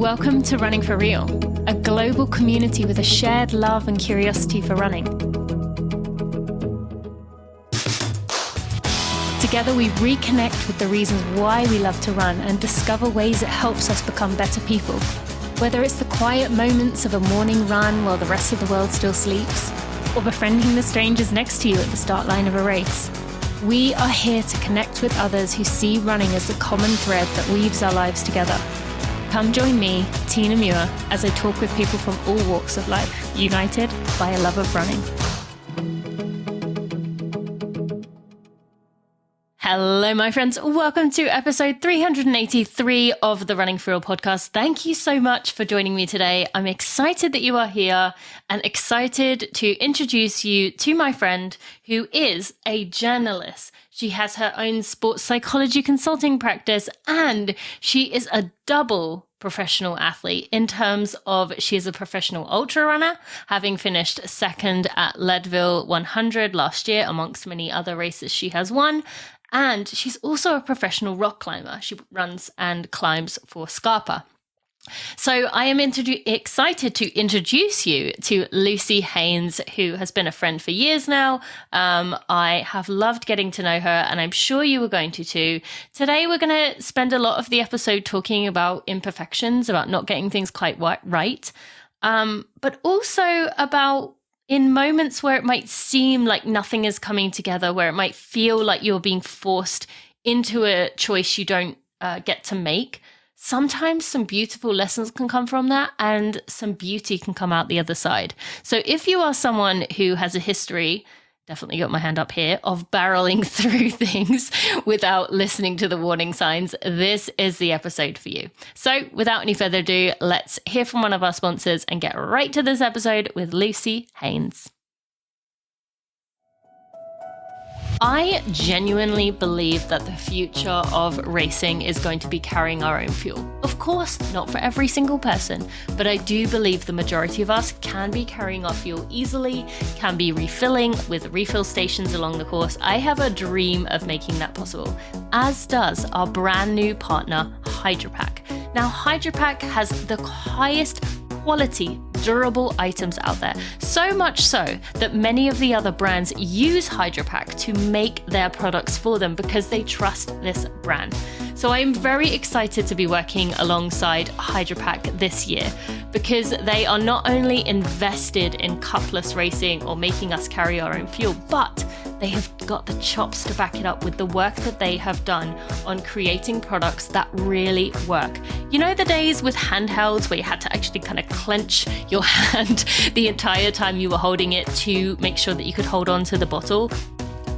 Welcome to Running for Real, a global community with a shared love and curiosity for running. Together we reconnect with the reasons why we love to run and discover ways it helps us become better people. Whether it's the quiet moments of a morning run while the rest of the world still sleeps, or befriending the strangers next to you at the start line of a race, we are here to connect with others who see running as the common thread that weaves our lives together. Come join me, Tina Muir, as I talk with people from all walks of life, united by a love of running. Hello, my friends. Welcome to episode 383 of the Running for Real podcast. Thank you so much for joining me today. I'm excited that you are here and excited to introduce you to my friend who is a journalist. She has her own sports psychology consulting practice and she is a double professional athlete in terms of she is a professional ultra runner, having finished second at Leadville 100 last year amongst many other races she has won. And she's also a professional rock climber. She runs and climbs for Scarpa. So I am excited to introduce you to Lucie Hanes, who has been a friend for years now. I have loved getting to know her, and I'm sure you are going to too. Today, we're going to spend a lot of the episode talking about imperfections, about not getting things quite right, but also about in moments where it might seem like nothing is coming together, where it might feel like you're being forced into a choice you don't get to make. Sometimes some beautiful lessons can come from that and some beauty can come out the other side. So if you are someone who has a history, definitely got my hand up here, of barreling through things without listening to the warning signs, this is the episode for you. So without any further ado, let's hear from one of our sponsors and get right to this episode with Lucie Hanes. I genuinely believe that the future of racing is going to be carrying our own fuel. Of course, not for every single person, but I do believe the majority of us can be carrying our fuel easily, can be refilling with refill stations along the course. I have a dream of making that possible, as does our brand new partner, HydroPack. Now, HydroPack has the highest quality, durable items out there. So much so that many of the other brands use HydroPack to make their products for them because they trust this brand. So I'm very excited to be working alongside HydroPack this year because they are not only invested in cupless racing or making us carry our own fuel, but they have got the chops to back it up with the work that they have done on creating products that really work. You know the days with handhelds where you had to actually kind of clench your hand the entire time you were holding it to make sure that you could hold on to the bottle?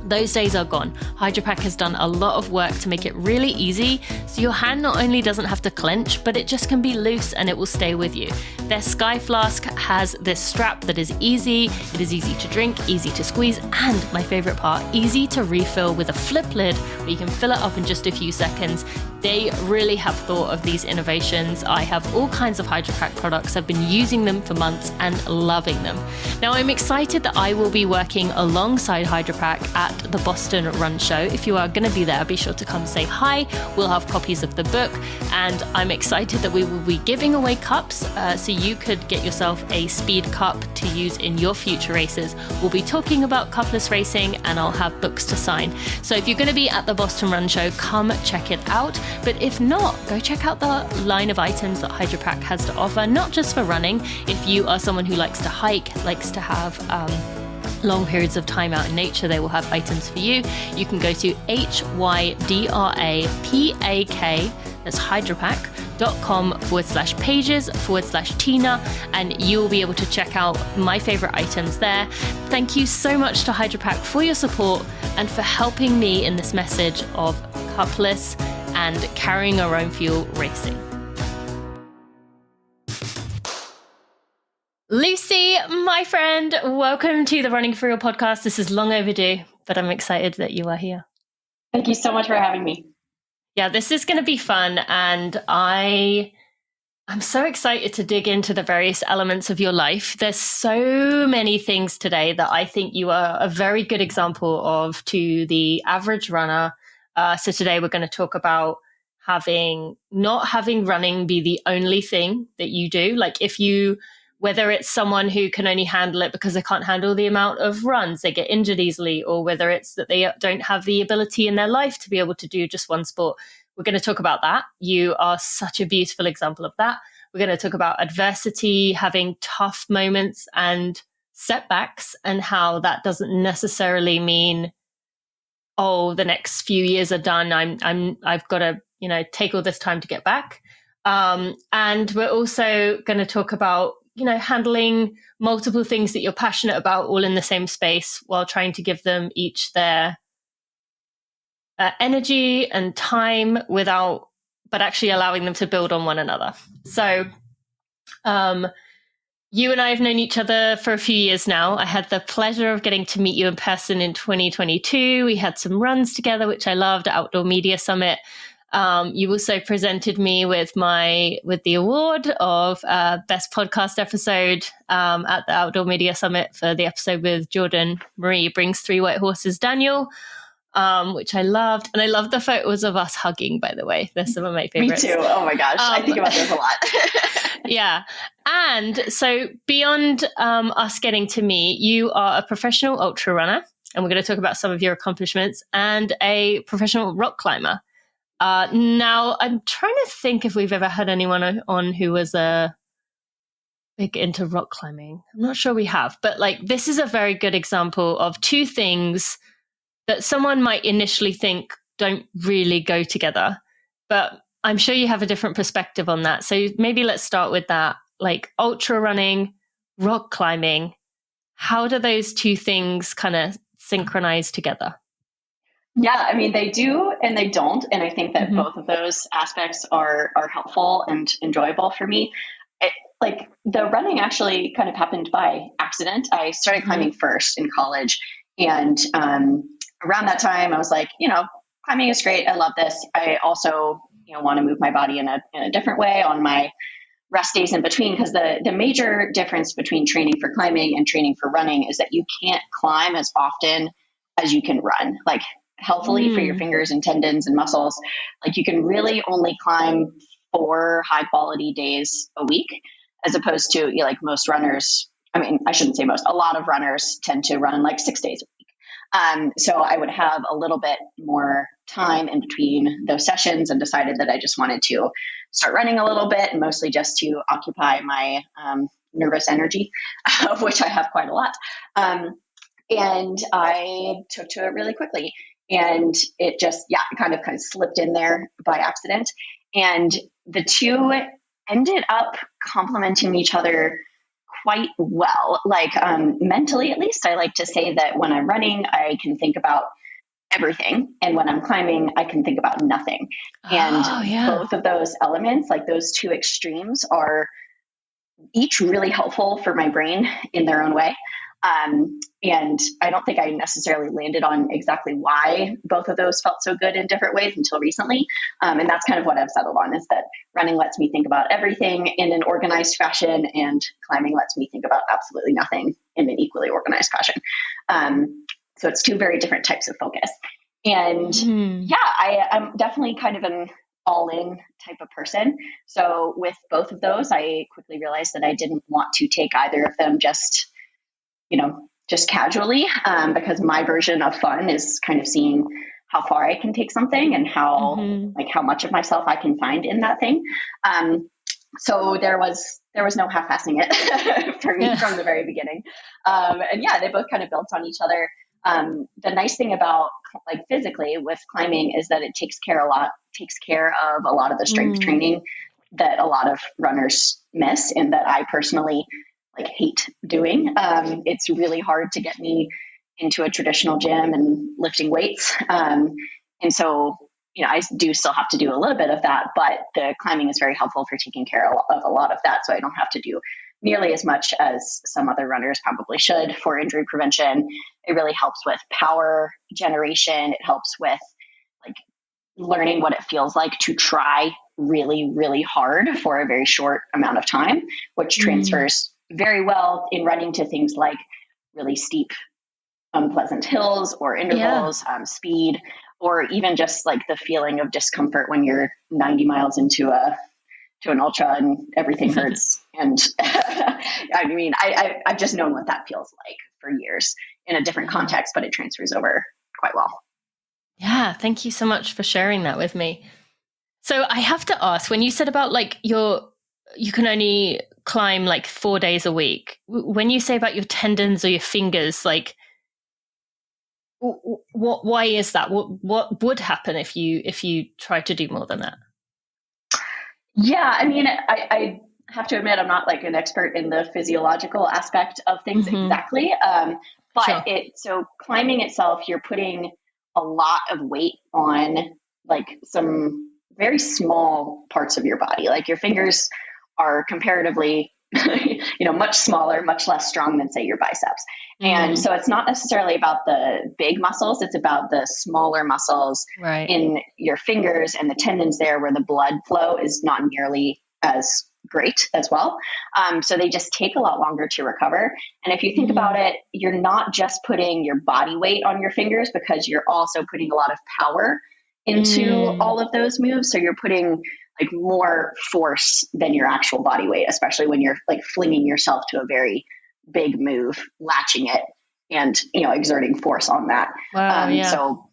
Those days are gone. HydroPack has done a lot of work to make it really easy, so your hand not only doesn't have to clench, but it just can be loose and it will stay with you. Their Sky Flask has this strap that is easy, it is easy to drink, easy to squeeze, and my favorite part, easy to refill with a flip lid where you can fill it up in just a few seconds. They really have thought of these innovations. I have all kinds of HydroPack products. I've been using them for months and loving them. Now, I'm excited that I will be working alongside HydroPack at the Boston Run Show. If you are going to be there, be sure to come say hi. We'll have copies of the book, and I'm excited that we will be giving away cups, so you could get yourself a speed cup to use in your future races. We'll be talking about cupless racing, and I'll have books to sign. So if you're going to be at the Boston Run Show, come check it out. But if not, go check out the line of items that HydroPack has to offer, not just for running. If you are someone who likes to hike, likes to have long periods of time out in nature, they will have items for you. You can go to HYDRAPAK, that's hydropack.com/pages/Tina, and you will be able to check out my favorite items there. Thank you so much to HydroPack for your support and for helping me in this message of cupless and carrying our own fuel racing. Lucie, my friend, welcome to the Running for Real podcast. This is long overdue, but I'm excited that you are here. Thank you so much for having me. Yeah, this is going to be fun, and I'm so excited to dig into the various elements of your life. There's so many things today that I think you are a very good example of to the average runner. So today we're going to talk about not having running be the only thing that you do. Like whether it's someone who can only handle it because they can't handle the amount of runs, they get injured easily, or whether it's that they don't have the ability in their life to be able to do just one sport. We're going to talk about that. You are such a beautiful example of that. We're going to talk about adversity, having tough moments and setbacks, and how that doesn't necessarily mean, oh, the next few years are done. I've got to, take all this time to get back. And we're also going to talk about, handling multiple things that you're passionate about all in the same space while trying to give them each their energy and time but actually allowing them to build on one another. So, you and I have known each other for a few years now. I had the pleasure of getting to meet you in person in 2022. We had some runs together, which I loved, at Outdoor Media Summit. You also presented me with the award of Best Podcast Episode at the Outdoor Media Summit for the episode with Jordan Marie Brings Three White Horses Daniel, which I loved. And I love the photos of us hugging, by the way. They're some of my favorites. Me too. Oh my gosh. I think about those a lot. Yeah. And so beyond us getting to meet, you are a professional ultra runner, and we're going to talk about some of your accomplishments, and a professional rock climber. Now, I'm trying to think if we've ever had anyone on who was big into rock climbing. I'm not sure we have, but this is a very good example of two things that someone might initially think don't really go together, but I'm sure you have a different perspective on that. So maybe let's start with that, ultra running, rock climbing. How do those two things kind of synchronize together? Yeah, I mean, they do and they don't. And I think that both of those aspects are helpful and enjoyable for me. The running actually kind of happened by accident. I started climbing first in college. And around that time, I was like, climbing is great. I love this. I also, want to move my body in a different way on my rest days in between, because the major difference between training for climbing and training for running is that you can't climb as often as you can run. Healthily for your fingers and tendons and muscles, you can really only climb 4 high quality days a week, as opposed to most runners. I mean, I shouldn't say most, a lot of runners tend to run 6 days a week. So I would have a little bit more time in between those sessions, and decided that I just wanted to start running a little bit, and mostly just to occupy my nervous energy, of which I have quite a lot. And I took to it really quickly. And it just, kind of slipped in there by accident. And the two ended up complementing each other quite well. Mentally, at least, I like to say that when I'm running, I can think about everything. And when I'm climbing, I can think about nothing. And both of those elements, those two extremes, are each really helpful for my brain in their own way. And I don't think I necessarily landed on exactly why both of those felt so good in different ways until recently. And that's kind of what I've settled on, is that running lets me think about everything in an organized fashion, and climbing lets me think about absolutely nothing in an equally organized fashion. So it's two very different types of focus. And I'm definitely kind of an all-in type of person. So with both of those, I quickly realized that I didn't want to take either of them just casually, because my version of fun is kind of seeing how far I can take something, and how much of myself I can find in that thing. So there was no half-assing it for me from the very beginning. They both kind of built on each other. The nice thing about physically with climbing is that it takes care of a lot of the strength training that a lot of runners miss, and that I personally hate doing. It's really hard to get me into a traditional gym and lifting weights. And so, I do still have to do a little bit of that, but the climbing is very helpful for taking care of a lot of that. So I don't have to do nearly as much as some other runners probably should for injury prevention. It really helps with power generation. It helps with learning what it feels like to try really, really hard for a very short amount of time, which transfers very well in running to things like really steep unpleasant hills or intervals, speed, or even just like the feeling of discomfort when you're 90 miles into an ultra and everything hurts. And I mean, I've just known what that feels like for years in a different context, but it transfers over quite well. Yeah. Thank you so much for sharing that with me. So I have to ask, when you said about like you can only climb like 4 days a week, when you say about your tendons or your fingers, like why is that? What would happen if you tried to do more than that? Yeah, I mean, I have to admit, I'm not like an expert in the physiological aspect of things exactly. But so climbing itself, you're putting a lot of weight on like some very small parts of your body. Like your fingers are comparatively, much smaller, much less strong than say your biceps. And so it's not necessarily about the big muscles. It's about the smaller muscles in your fingers and the tendons there where the blood flow is not nearly as great as well. So they just take a lot longer to recover. And if you think about it, you're not just putting your body weight on your fingers because you're also putting a lot of power into all of those moves. So you're putting like more force than your actual body weight, especially when you're like flinging yourself to a very big move, latching it and, exerting force on that. Wow, So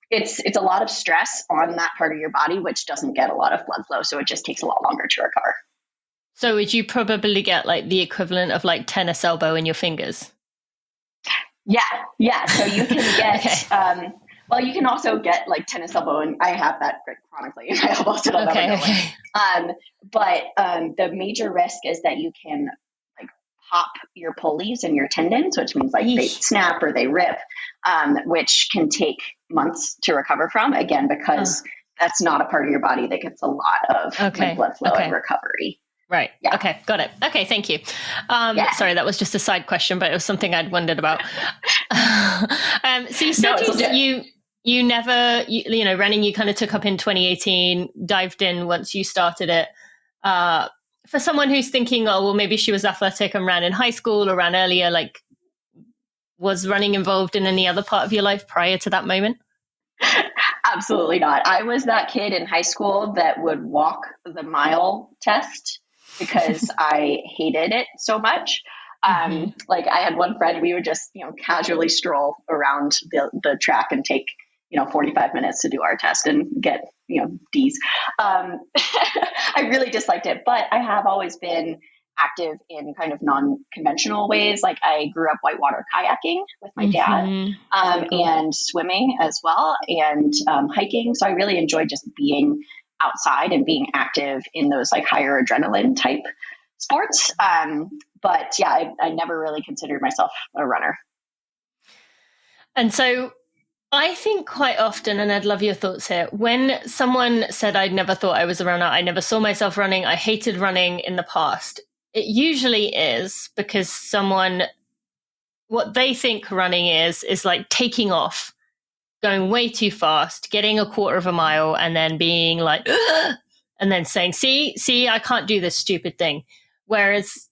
it's a lot of stress on that part of your body, which doesn't get a lot of blood flow. So it just takes a lot longer to recover. So would you probably get like the equivalent of like tennis elbow in your fingers? Yeah. So you can get, well, you can also get like tennis elbow, and I have that chronically in my elbow, so it'll never go away. But the major risk is that you can like pop your pulleys and your tendons, which means like they snap or they rip, which can take months to recover from, again, because that's not a part of your body that gets a lot of like, blood flow and recovery. Right. Yeah. Okay. Got it. Okay. Thank you. Sorry, that was just a side question, but it was something I'd wondered about. So you said you never, running, you kind of took up in 2018, dived in once you started it. For someone who's thinking, oh, well, maybe she was athletic and ran in high school or ran earlier, like, was running involved in any other part of your life prior to that moment? Absolutely not. I was that kid in high school that would walk the mile test because I hated it so much. Like I had one friend, we would just, casually stroll around the track and take, 45 minutes to do our test and get, D's. I really disliked it, but I have always been active in kind of non-conventional ways. Like I grew up whitewater kayaking with my dad, and swimming as well, and hiking. So I really enjoyed just being outside and being active in those like higher adrenaline type sports. But yeah, I never really considered myself a runner. And so I think quite often, and I'd love your thoughts here, when someone said, I'd never thought I was a runner, I never saw myself running, I hated running in the past, it usually is because what they think running is like taking off, going way too fast, getting a quarter of a mile, and then being like, ugh! And then saying, see, I can't do this stupid thing. Whereas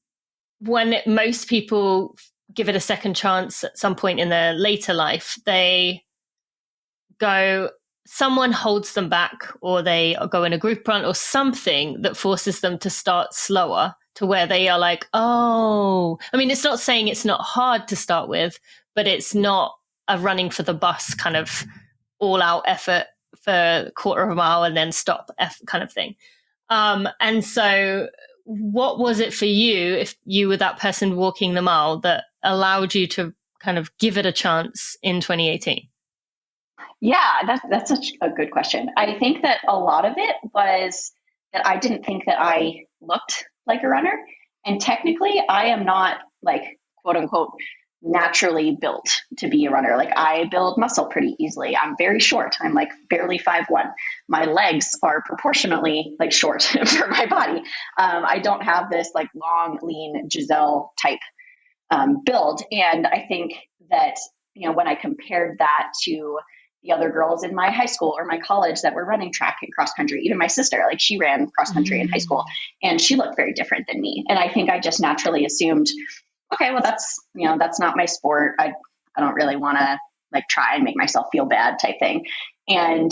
when most people give it a second chance at some point in their later life, they go, someone holds them back, or they go in a group run or something that forces them to start slower to where they are like, oh, I mean, it's not saying it's not hard to start with, but it's not a running for the bus kind of all out effort for a quarter of a mile and then stop kind of thing. And so what was it for you, if you were that person walking the mile, that allowed you to kind of give it a chance in 2018? Yeah, that's such a good question. I think that a lot of it was that I didn't think that I looked like a runner. And technically, I am not like, quote unquote, naturally built to be a runner. Like I build muscle pretty easily. I'm very short. I'm like barely 5'1". My legs are proportionately like short for my body. I don't have this like long, lean Giselle type build. And I think that, when I compared that to the other girls in my high school or my college that were running track and cross country, even my sister, like she ran cross country in high school and she looked very different than me. And I think I just naturally assumed, okay, well, that's not my sport. I don't really want to like try and make myself feel bad type thing. And,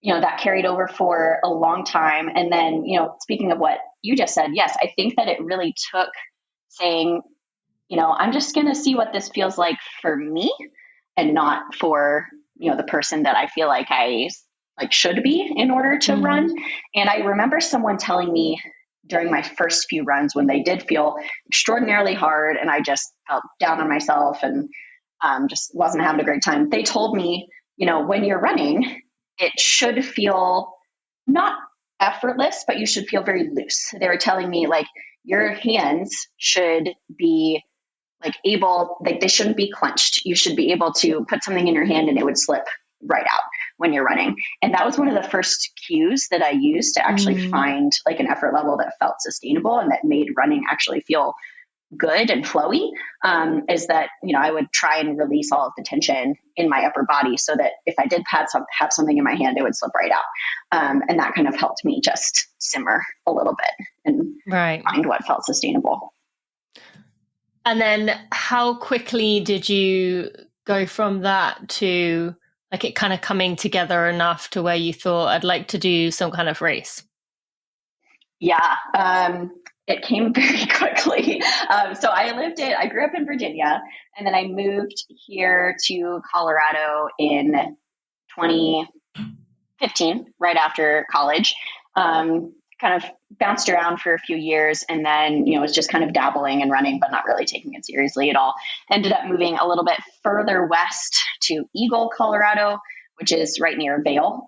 that carried over for a long time. And then, speaking of what you just said, yes, I think that it really took saying, I'm just going to see what this feels like for me and not for, the person that I feel like I should be in order to run. And I remember someone telling me during my first few runs when they did feel extraordinarily hard and I just felt down on myself and just wasn't having a great time. They told me, when you're running, it should feel not effortless, but you should feel very loose. They were telling me like your hands should be they shouldn't be clenched. You should be able to put something in your hand and it would slip right out when you're running. And that was one of the first cues that I used to actually find like an effort level that felt sustainable and that made running actually feel good and flowy, is that, I would try and release all of the tension in my upper body so that if I did have something in my hand, it would slip right out. And that kind of helped me just simmer a little bit and find what felt sustainable. And then how quickly did you go from that to like it kind of coming together enough to where you thought I'd like to do some kind of race? Yeah. It came very quickly. So I grew up in Virginia and then I moved here to Colorado in 2015, right after college. Kind of bounced around for a few years and then, was just kind of dabbling and running, but not really taking it seriously at all. Ended up moving a little bit further west to Eagle, Colorado, which is right near Vail,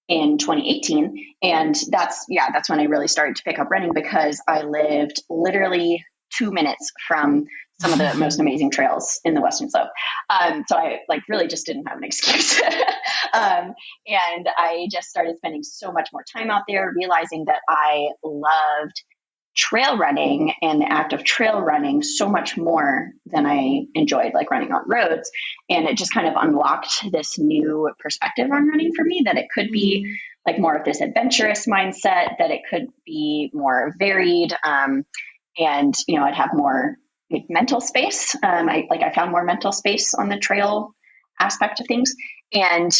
in 2018. And that's when I really started to pick up running because I lived literally 2 minutes from some of the most amazing trails in the Western Slope. So I really just didn't have an excuse. And I just started spending so much more time out there, realizing that I loved trail running and the act of trail running so much more than I enjoyed running on roads. And it just kind of unlocked this new perspective on running for me, that it could be more of this adventurous mindset, that it could be more varied. And, I'd have more mental space. I found more mental space on the trail aspect of things. And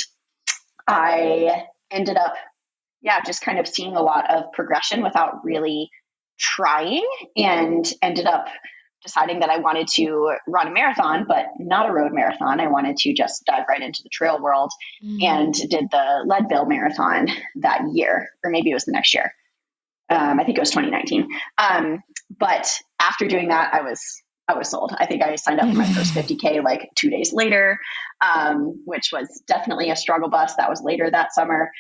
I ended up, just kind of seeing a lot of progression without really trying, and ended up deciding that I wanted to run a marathon, but not a road marathon. I wanted to just dive right into the trail world and did the Leadville marathon that year, or maybe it was the next year. I think it was 2019. But after doing that, I was sold. I think I signed up for my first 50K 2 days later, which was definitely a struggle bus. That was later that summer.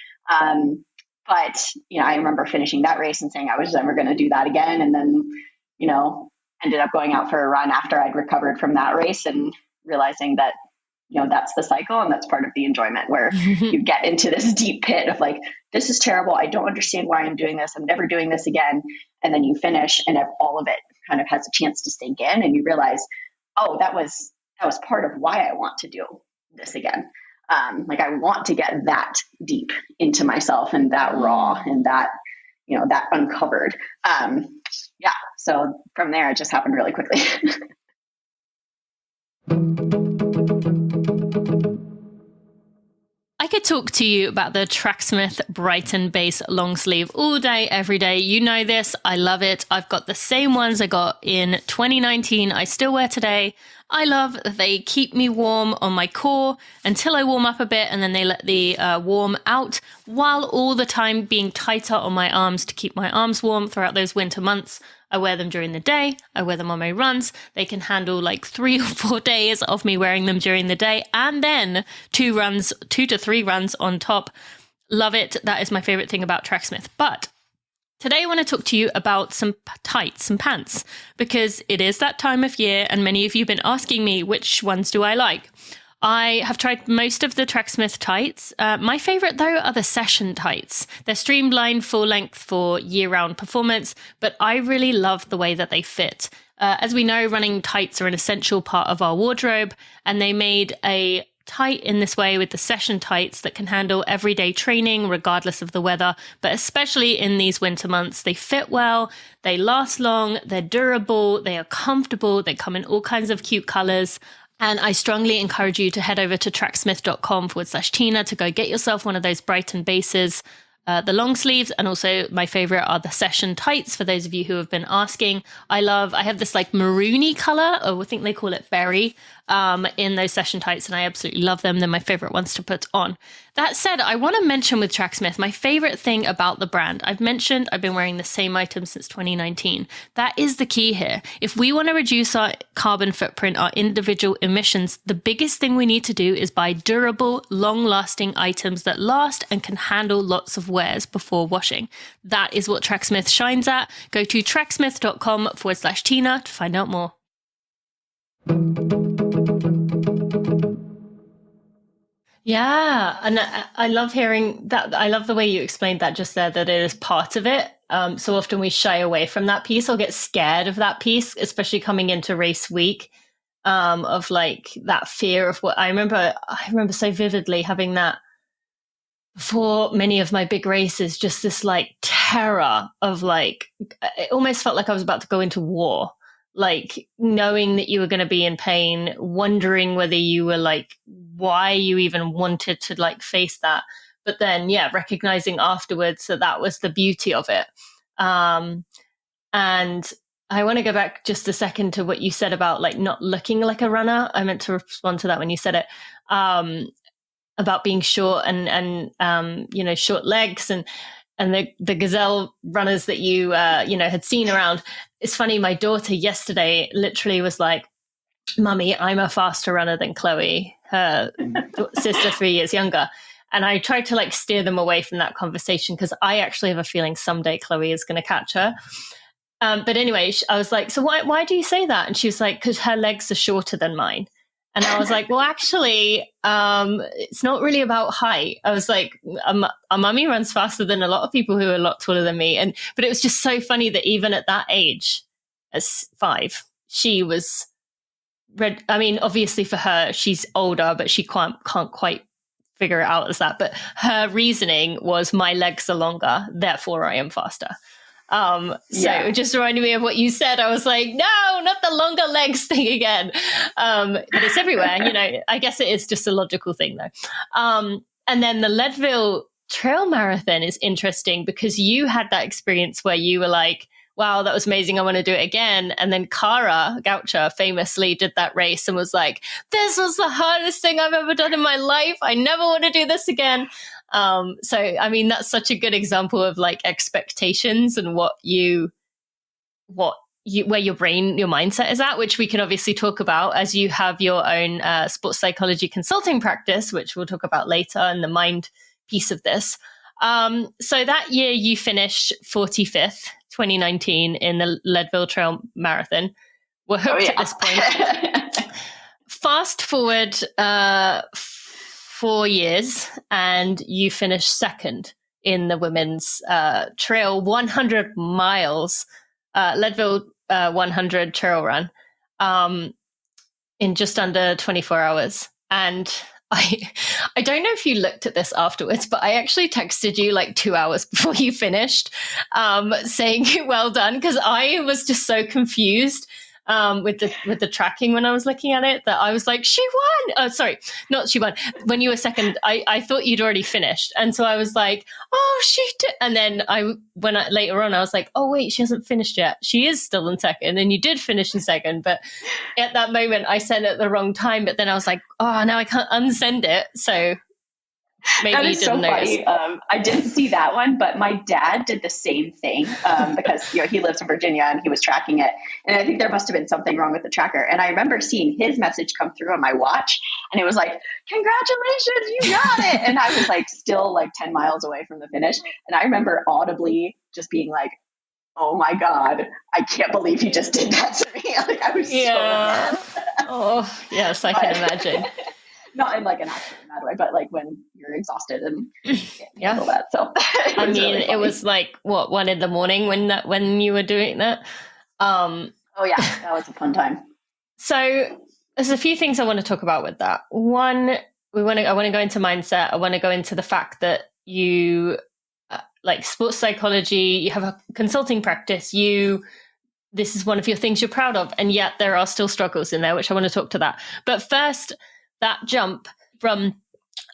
But, I remember finishing that race and saying I was never going to do that again. And then, ended up going out for a run after I'd recovered from that race and realizing that, that's the cycle and that's part of the enjoyment, where you get into this deep pit of this is terrible. I don't understand why I'm doing this. I'm never doing this again. And then you finish and all of it kind of has a chance to sink in, and you realize, oh, that was part of why I want to do this again. I want to get that deep into myself and that raw and that, that uncovered. So from there, it just happened really quickly. I could talk to you about the Tracksmith Brighton base long sleeve all day, every day. You know this. I love it. I've got the same ones I got in 2019. I still wear today. I love that they keep me warm on my core until I warm up a bit, and then they let the warm out, while all the time being tighter on my arms to keep my arms warm throughout those winter months. I wear them during the day. I wear them on my runs. They can handle 3 or 4 days of me wearing them during the day, and then 2 to 3 runs on top. Love it. That is my favorite thing about Tracksmith. But today I want to talk to you about some tights, some pants, because it is that time of year and many of you have been asking me which ones do I like. I have tried most of the Tracksmith tights. My favorite, though, are the session tights. They're streamlined full length for year-round performance, but I really love the way that they fit. As we know, running tights are an essential part of our wardrobe, and they made a tight in this way with the session tights that can handle everyday training regardless of the weather, but especially in these winter months. They fit well, they last long, they're durable, they are comfortable, they come in all kinds of cute colors. And I strongly encourage you to head over to tracksmith.com/Tina to go get yourself one of those Brighton bases, the long sleeves, and also my favorite are the session tights for those of you who have been asking. I have this like maroony color, or I think they call it berry, in those session tights, and I absolutely love them. They're my favorite ones to put on. That said, I want to mention with Tracksmith, my favorite thing about the brand. I've mentioned I've been wearing the same item since 2019. That is the key here. If we want to reduce our carbon footprint, our individual emissions, the biggest thing we need to do is buy durable, long-lasting items that last and can handle lots of wears before washing. That is what Tracksmith shines at. Go to tracksmith.com/Tina to find out more. Yeah, and I love hearing that. I love the way you explained that just there, that it is part of it. So often we shy away from that piece or get scared of that piece, especially coming into race week, of like that fear of what I remember so vividly having that before many of my big races, just this like terror of like, it almost felt like I was about to go into war. Like knowing that you were going to be in pain, wondering whether you were like, why you even wanted to like face that. But then, yeah, recognizing afterwards that that was the beauty of it. And I want to go back just a second to what you said about like not looking like a runner. I meant to respond to that when you said it, about being short and short legs and the gazelle runners that you had seen around. It's funny, my daughter yesterday literally was like, "Mummy, I'm a faster runner than Chloe," her sister 3 years younger. And I tried to like steer them away from that conversation because I actually have a feeling someday Chloe is going to catch her. But anyway, I was like, "So why do you say that?" And she was like, "Because her legs are shorter than mine." And I was like, well, actually, it's not really about height. I was like, our mummy runs faster than a lot of people who are a lot taller than me. But it was just so funny that even at that age, as 5, she was I mean, obviously for her, she's older, but she can't quite figure it out as that. But her reasoning was my legs are longer, therefore I am faster. It just reminded me of what you said. I was like, no, not the longer legs thing again. But it's everywhere, I guess it is just a logical thing though. And then the Leadville Trail Marathon is interesting because you had that experience where you were like, wow, that was amazing. I want to do it again. And then Cara Goucher famously did that race and was like, this was the hardest thing I've ever done in my life. I never want to do this again. So, I mean, that's such a good example of like expectations and where your mindset is at, which we can obviously talk about as you have your own sports psychology consulting practice, which we'll talk about later, and the mind piece of this. So that year you finished 45th, 2019 in the Leadville Trail Marathon. We're hooked at this point. Fast forward 4 years and you finished second in the women's trail 100 miles, Leadville 100 trail run, in just under 24 hours. And I don't know if you looked at this afterwards, but I actually texted you like 2 hours before you finished, saying well done, because I was just so confused with the tracking when I was looking at it that I was like, she won. Oh, sorry, not she won. When you were second, I thought you'd already finished, and so I was like, oh, she did. And then later on, I was like, oh wait, she hasn't finished yet. She is still in second, and you did finish in second. But at that moment, I sent it at the wrong time. But then I was like, oh, now I can't unsend it. So maybe you didn't notice. I didn't see that one, but my dad did the same thing because he lives in Virginia and he was tracking it, and I think there must have been something wrong with the tracker. And I remember seeing his message come through on my watch, and it was like, "Congratulations, you got it!" And I was like still like 10 miles away from the finish, and I remember audibly just being like, "Oh my God, I can't believe you just did that to me!" Like I was so mad. Oh yes, I can imagine. Not in like an actual mad way, but like when you're exhausted and all that. So I mean, really it was like 1 a.m. when you were doing that. Oh yeah, that was a fun time. So there's a few things I want to talk about with that. One, I want to go into mindset. I want to go into the fact that you like sports psychology. You have a consulting practice. You this is one of your things you're proud of, and yet there are still struggles in there, which I want to talk to that. But first, that jump from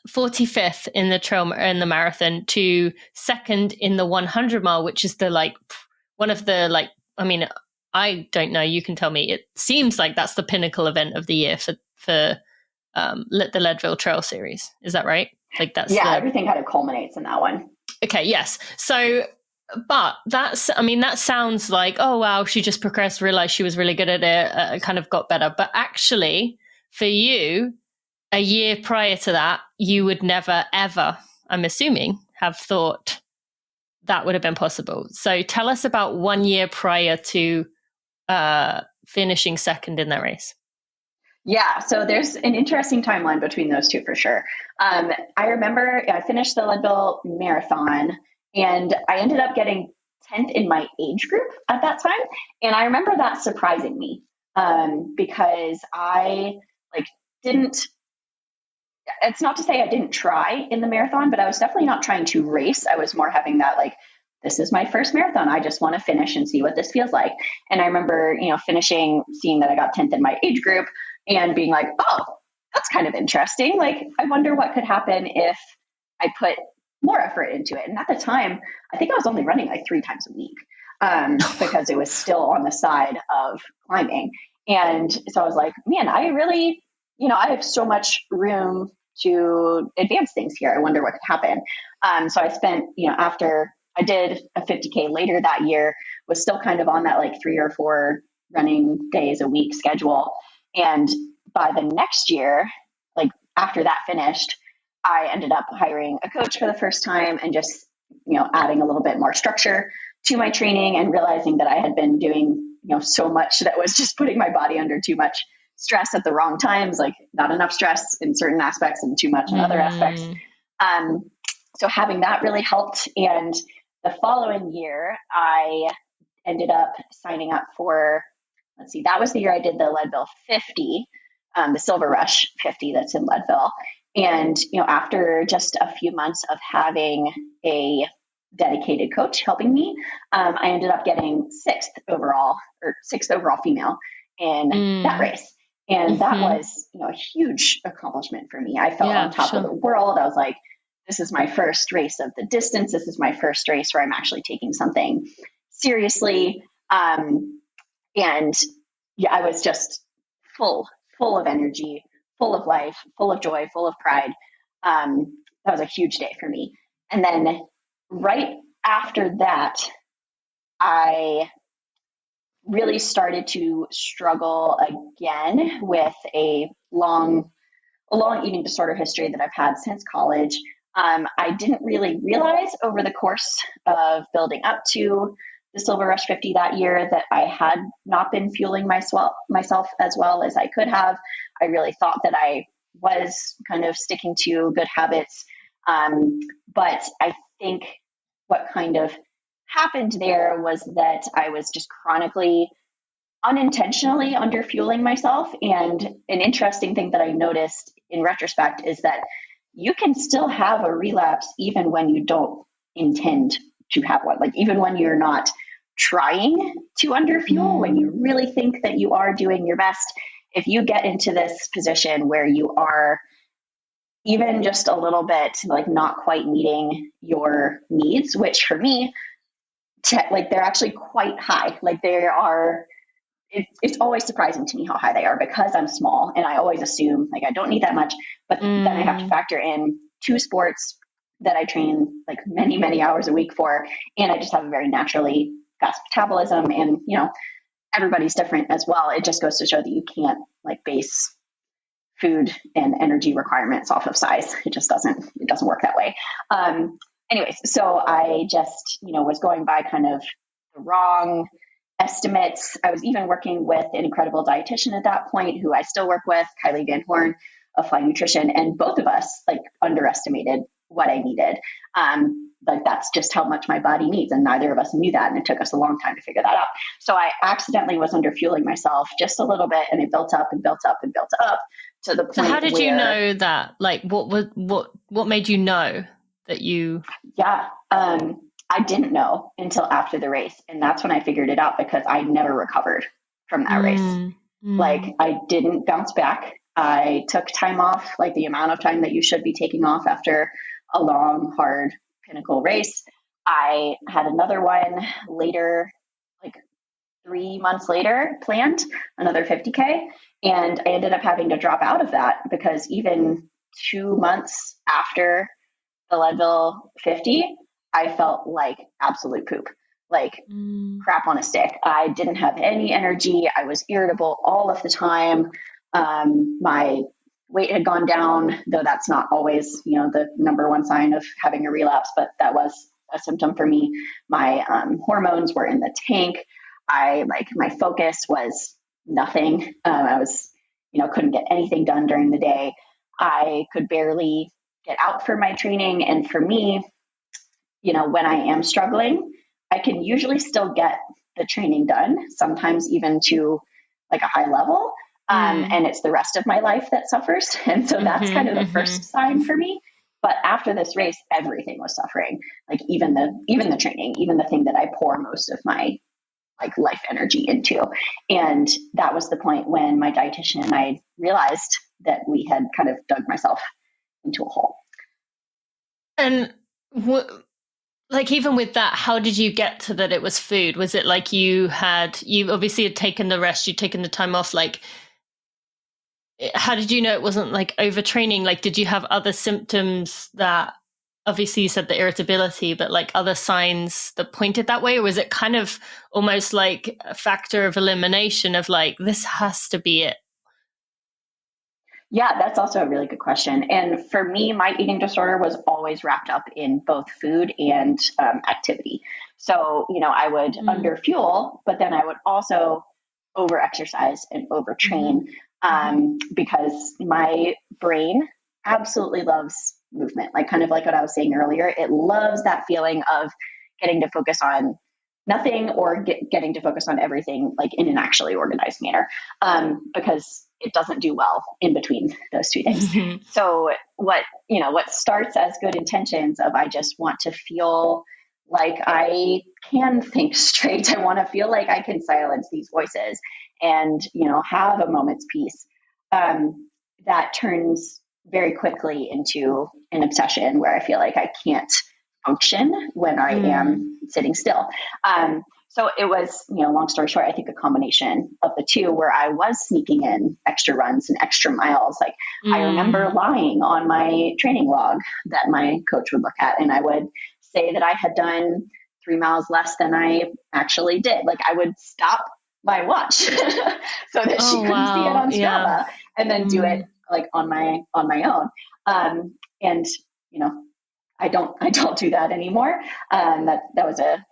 45th in the marathon to second in the 100 mile, which is the one of the I mean, I don't know, you can tell me. It seems like that's the pinnacle event of the year for the Leadville Trail Series. Is that right? Like that's everything kind of culminates in that one. Okay, yes. So, but that sounds like, oh wow, she just progressed, realized she was really good at it, kind of got better. But actually, for you, a year prior to that, you would never, ever, I'm assuming, have thought that would have been possible. So tell us about 1 year prior to finishing second in that race. Yeah, so there's an interesting timeline between those two for sure. I remember I finished the Leadville Marathon and I ended up getting 10th in my age group at that time. And I remember that surprising me because I didn't, it's not to say I didn't try in the marathon, but I was definitely not trying to race. I was more having that this is my first marathon. I just want to finish and see what this feels like. And I remember, finishing, seeing that I got 10th in my age group and being like, oh, that's kind of interesting. I wonder what could happen if I put more effort into it. And at the time, I think I was only running 3 times a week because it was still on the side of climbing. And so I was like, man, I really, I have so much room to advance things here. I wonder what could happen. So I spent, after I did a 50K later that year, was still kind of on that 3 or 4 running days a week schedule. And by the next year, after that finished, I ended up hiring a coach for the first time and just, adding a little bit more structure to my training and realizing that I had been doing, so much that was just putting my body under too much stress at the wrong times, not enough stress in certain aspects and too much in other aspects. So having that really helped. And the following year, I ended up signing up for, that was the year I did the Leadville 50, the Silver Rush 50 that's in Leadville. And, after just a few months of having a dedicated coach helping me, I ended up getting 6th overall female in that race. And that was, a huge accomplishment for me. I felt on top of the world. I was like, this is my first race of the distance. This is my first race where I'm actually taking something seriously. And I was just full of energy, full of life, full of joy, full of pride. That was a huge day for me. And then right after that, I really started to struggle again with a long eating disorder history that I've had since college. I didn't really realize over the course of building up to the Silver Rush 50 that year that I had not been fueling myself as well as I could have. I really thought that I was kind of sticking to good habits. But I think what kind of happened there was that I was just chronically, unintentionally underfueling myself. And an interesting thing that I noticed in retrospect is that you can still have a relapse even when you don't intend to have one. Even when you're not trying to underfuel, when you really think that you are doing your best, if you get into this position where you are even just a little bit not quite meeting your needs, which for me, they're actually quite high. It's always surprising to me how high they are because I'm small and I always assume I don't need that much, but then I have to factor in 2 sports that I train many, many hours a week for. And I just have a very naturally fast metabolism and, everybody's different as well. It just goes to show that you can't base food and energy requirements off of size. It doesn't work that way. Anyways, so I just, was going by kind of the wrong estimates. I was even working with an incredible dietitian at that point who I still work with, Kylie Van Horn of Fly Nutrition. And both of us underestimated what I needed. That's just how much my body needs. And neither of us knew that. And it took us a long time to figure that out. So I accidentally was underfueling myself just a little bit, and it built up and built up and built up to the point. So how did you know that? What made you know that you? Yeah. I didn't know until after the race. And that's when I figured it out, because I never recovered from that race. Like, I didn't bounce back. I took time off, like the amount of time that you should be taking off after a long, hard pinnacle race. I had another one later, like 3 months later, planned another 50K. And I ended up having to drop out of that, because even 2 months after the Leadville 50, I felt like absolute poop, like crap on a stick. I didn't have any energy. I was irritable all of the time. My weight had gone down, though that's not always, the number one sign of having a relapse, but that was a symptom for me. My hormones were in the tank. My focus was nothing. I was, couldn't get anything done during the day. I could barely get out for my training. And for me, when I am struggling, I can usually still get the training done, sometimes even to like a high level. And it's the rest of my life that suffers. And so that's kind of the first sign for me. But after this race, everything was suffering. Like even the training, even the thing that I pour most of my like life energy into. And that was the point when my dietitian and I realized that we had kind of dug myself into a hole. And like, even with that, how did you get to that it was food? Was it like you obviously had taken the rest, you'd taken the time off, like, how did you know it wasn't like overtraining? Like, did you have other symptoms that, obviously you said the irritability, but like other signs that pointed that way? Or was it kind of almost like a factor of elimination of like, this has to be it? Yeah, that's also a really good question. And for me, my eating disorder was always wrapped up in both food and activity. So, I would underfuel, but then I would also over exercise and overtrain because my brain absolutely loves movement. Like kind of like what I was saying earlier, it loves that feeling of getting to focus on nothing or getting to focus on everything, like in an actually organized manner, because it doesn't do well in between those two things. So what starts as good intentions of, I just want to feel like I can think straight. I want to feel like I can silence these voices and, have a moment's peace. That turns very quickly into an obsession where I feel like I can't function when I am sitting still. So it was, long story short, I think a combination of the two, where I was sneaking in extra runs and extra miles. Like I remember lying on my training log that my coach would look at, and I would say that I had done 3 miles less than I actually did. Like I would stop my watch so that she couldn't see it on Strava, and then do it like on my own. And I don't do that anymore. That was a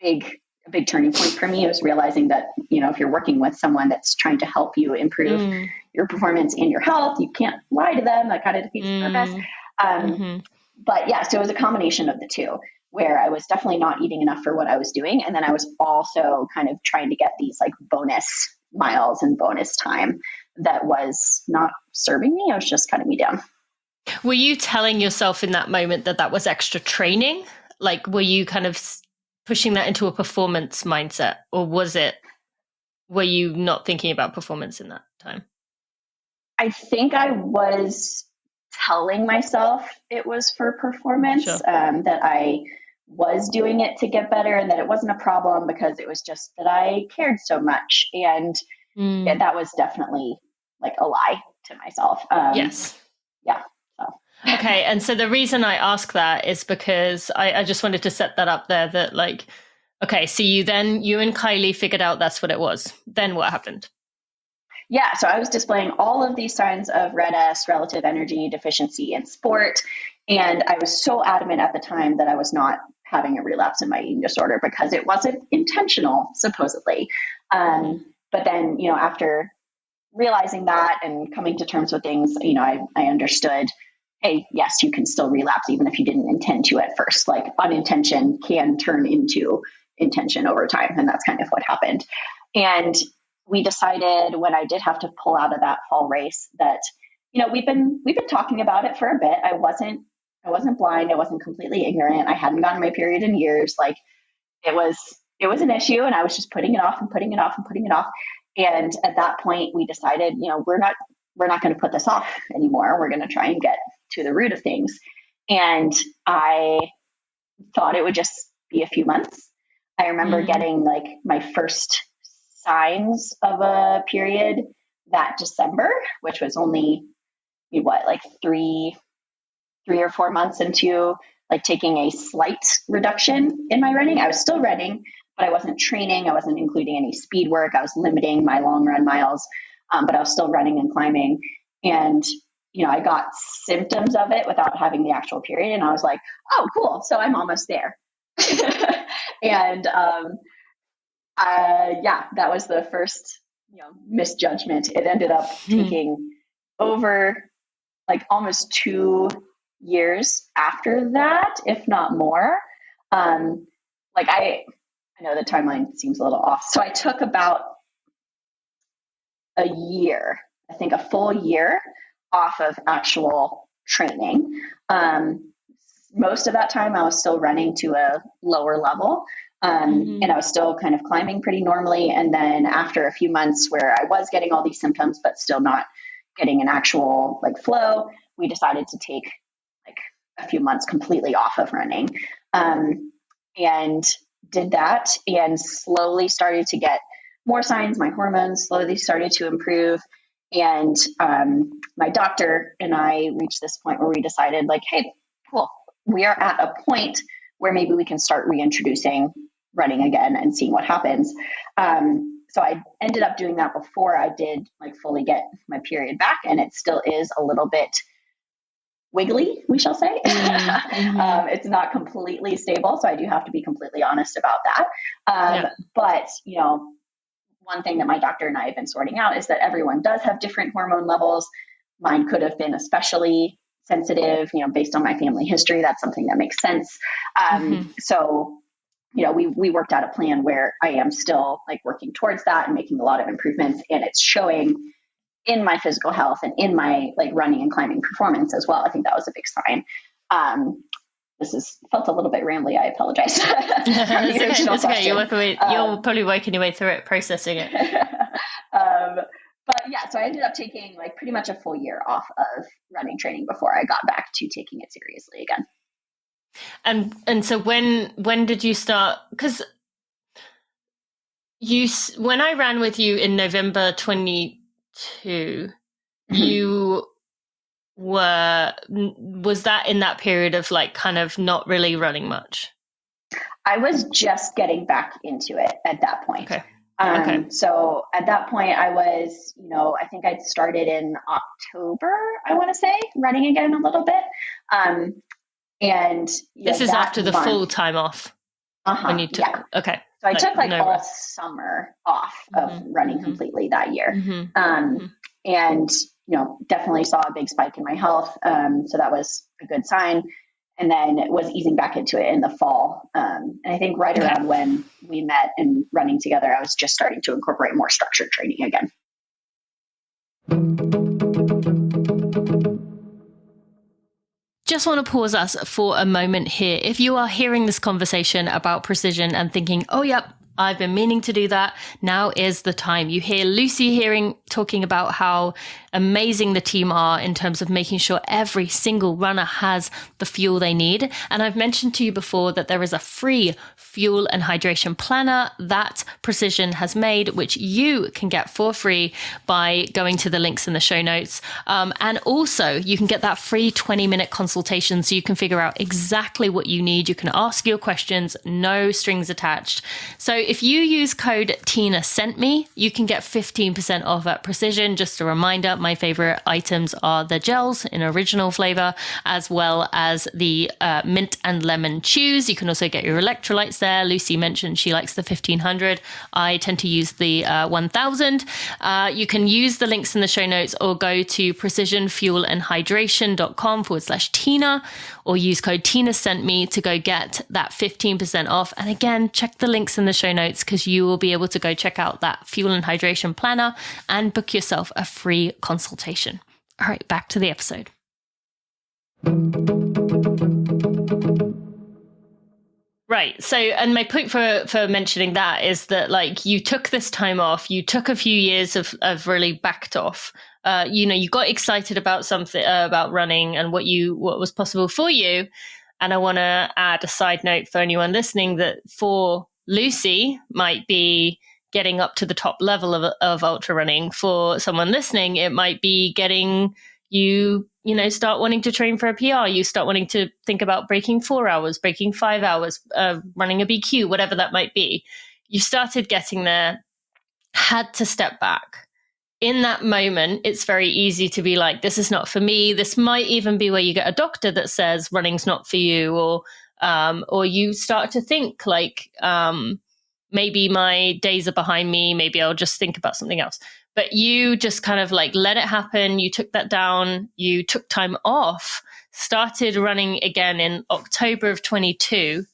big turning point for me. It was realizing that, if you're working with someone that's trying to help you improve your performance and your health, you can't lie to them. That kind of defeats the purpose. But yeah, so it was a combination of the two, where I was definitely not eating enough for what I was doing. And then I was also kind of trying to get these like bonus miles and bonus time that was not serving me. It was just cutting me down. Were you telling yourself in that moment that was extra training? Like, were you kind of pushing that into a performance mindset, or were you not thinking about performance in that time? I think I was telling myself it was for performance, that I was doing it to get better, and that it wasn't a problem because it was just that I cared so much. And that was definitely like a lie to myself. Yes. Yeah. So. Okay. And so the reason I ask that is because I just wanted to set that up there, that like, okay, so you and Kylie figured out that's what it was. Then what happened? Yeah, so I was displaying all of these signs of RED-S, relative energy deficiency in sport. And I was so adamant at the time that I was not having a relapse in my eating disorder because it wasn't intentional, supposedly. But then, after realizing that and coming to terms with things, I understood, hey, yes, you can still relapse even if you didn't intend to at first. Like unintention can turn into intention over time. And that's kind of what happened. And we decided, when I did have to pull out of that fall race, that, we've been talking about it for a bit. I wasn't wasn't blind. I wasn't completely ignorant. I hadn't gotten my period in years. Like it was an issue, and I was just putting it off and putting it off and putting it off. And at that point we decided, we're not going to put this off anymore. We're going to try and get to the root of things. And I thought it would just be a few months. I remember getting like my first signs of a period that December, which was only like 3 or 4 months into like taking a slight reduction in my running. I was still running, but I wasn't training. I wasn't including any speed work. I was limiting my long run miles, but I was still running and climbing. And, I got symptoms of it without having the actual period. And I was like, oh, cool. So I'm almost there. And, that was the first, misjudgment. It ended up taking over like almost 2 years after that, if not more. I know the timeline seems a little off. So I took about a year, I think a full year off of actual training. Most of that time I was still running to a lower level. And I was still kind of climbing pretty normally. And then after a few months where I was getting all these symptoms, but still not getting an actual like flow, we decided to take like a few months completely off of running. And did that and slowly started to get more signs. My hormones slowly started to improve. And my doctor and I reached this point where we decided like, hey, cool, we are at a point where maybe we can start reintroducing running again and seeing what happens. So I ended up doing that before I did like fully get my period back. And it still is a little bit wiggly, we shall say. It's not completely stable. So I do have to be completely honest about that. But, one thing that my doctor and I have been sorting out is that everyone does have different hormone levels. Mine could have been especially sensitive, based on my family history. That's something that makes sense. So, we worked out a plan where I am still like working towards that and making a lot of improvements, and it's showing in my physical health and in my like running and climbing performance as well. I think that was a big sign. This has felt a little bit rambly. I apologize. It's okay. You're probably working your way through it, processing it. But yeah, so I ended up taking like pretty much a full year off of running training before I got back to taking it seriously again. And so when did you start? Because when I ran with you in November 22, you was that in that period of like kind of not really running much? I was just getting back into it at that point. Okay. So at that point I was, I think I'd started in October, I want to say, running again a little bit. And this is after the full time off. When you took, okay. So I took all summer off of running completely that year. And, definitely saw a big spike in my health. So that was a good sign. And then it was easing back into it in the fall. And I think right around when we met and running together, I was just starting to incorporate more structured training again. Just want to pause us for a moment here. If you are hearing this conversation about precision and thinking, oh, yep, I've been meaning to do that, now is the time. You hear Lucie talking about how amazing the team are in terms of making sure every single runner has the fuel they need. And I've mentioned to you before that there is a free fuel and hydration planner that Precision has made, which you can get for free by going to the links in the show notes. And also you can get that free 20-minute consultation so you can figure out exactly what you need. You can ask your questions, no strings attached. So if you use code Tina Sent Me, you can get 15% off at Precision. Just a reminder, my favorite items are the gels in original flavor, as well as the mint and lemon chews. You can also get your electrolytes there. Lucie mentioned she likes the 1500. I tend to use the 1000. You can use the links in the show notes or go to precisionfuelandhydration.com/Tina or use code Tina Sent Me to go get that 15% off. And again, check the links in the show notes because you will be able to go check out that fuel and hydration planner and book yourself a free consultation. All right, back to the episode. Right. So, and my point for mentioning that is that, like, you took this time off, you took a few years of really backed off. You got excited about something, about running and what was possible for you. And I want to add a side note for anyone listening that for Lucie might be getting up to the top level of ultra running. For someone listening, it might be getting start wanting to train for a PR. You start wanting to think about breaking 4 hours, breaking 5 hours, running a BQ, whatever that might be. You started getting there, had to step back. In that moment, it's very easy to be like, this is not for me. This might even be where you get a doctor that says running's not for you, or you start to think like, maybe my days are behind me. Maybe I'll just think about something else. But you just kind of like let it happen. You took that down. You took time off, started running again in October of 22.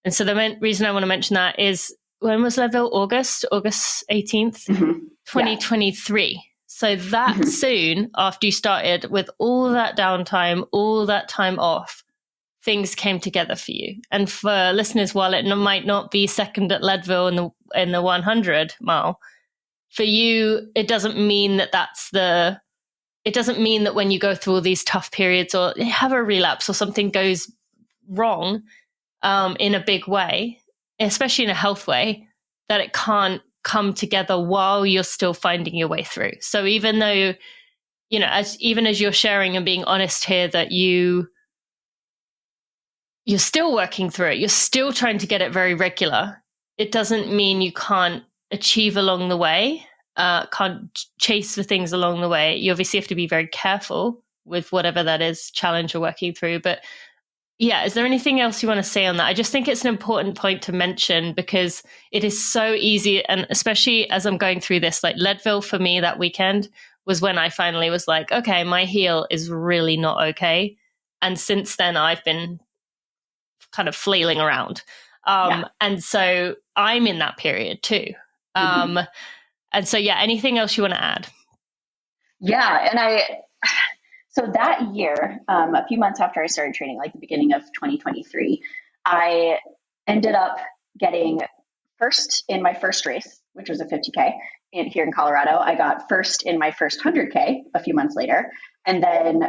And so the reason I want to mention that is, when was Leadville? August 18th, 2023. Yeah. So that soon after you started with all that downtime, all that time off, things came together for you. And for listeners, while it might not be second at Leadville in the 100 mile, for you, it doesn't mean that it doesn't mean that when you go through all these tough periods or have a relapse or something goes wrong in a big way, especially in a health way, that it can't come together while you're still finding your way through. So even though, even as you're sharing and being honest here that you're still working through it, you're still trying to get it very regular, it doesn't mean you can't achieve along the way, can't chase for things along the way. You obviously have to be very careful with whatever that is challenge you're working through. But yeah, is there anything else you want to say on that? I just think it's an important point to mention because it is so easy. And especially as I'm going through this, like Leadville for me that weekend was when I finally was like, okay, my heel is really not okay. And since then I've been kind of flailing around. And so I'm in that period too. And so, yeah, anything else you want to add? Yeah. And so that year, a few months after I started training, like the beginning of 2023, I ended up getting first in my first race, which was a 50K here in Colorado. I got first in my first 100K a few months later, and then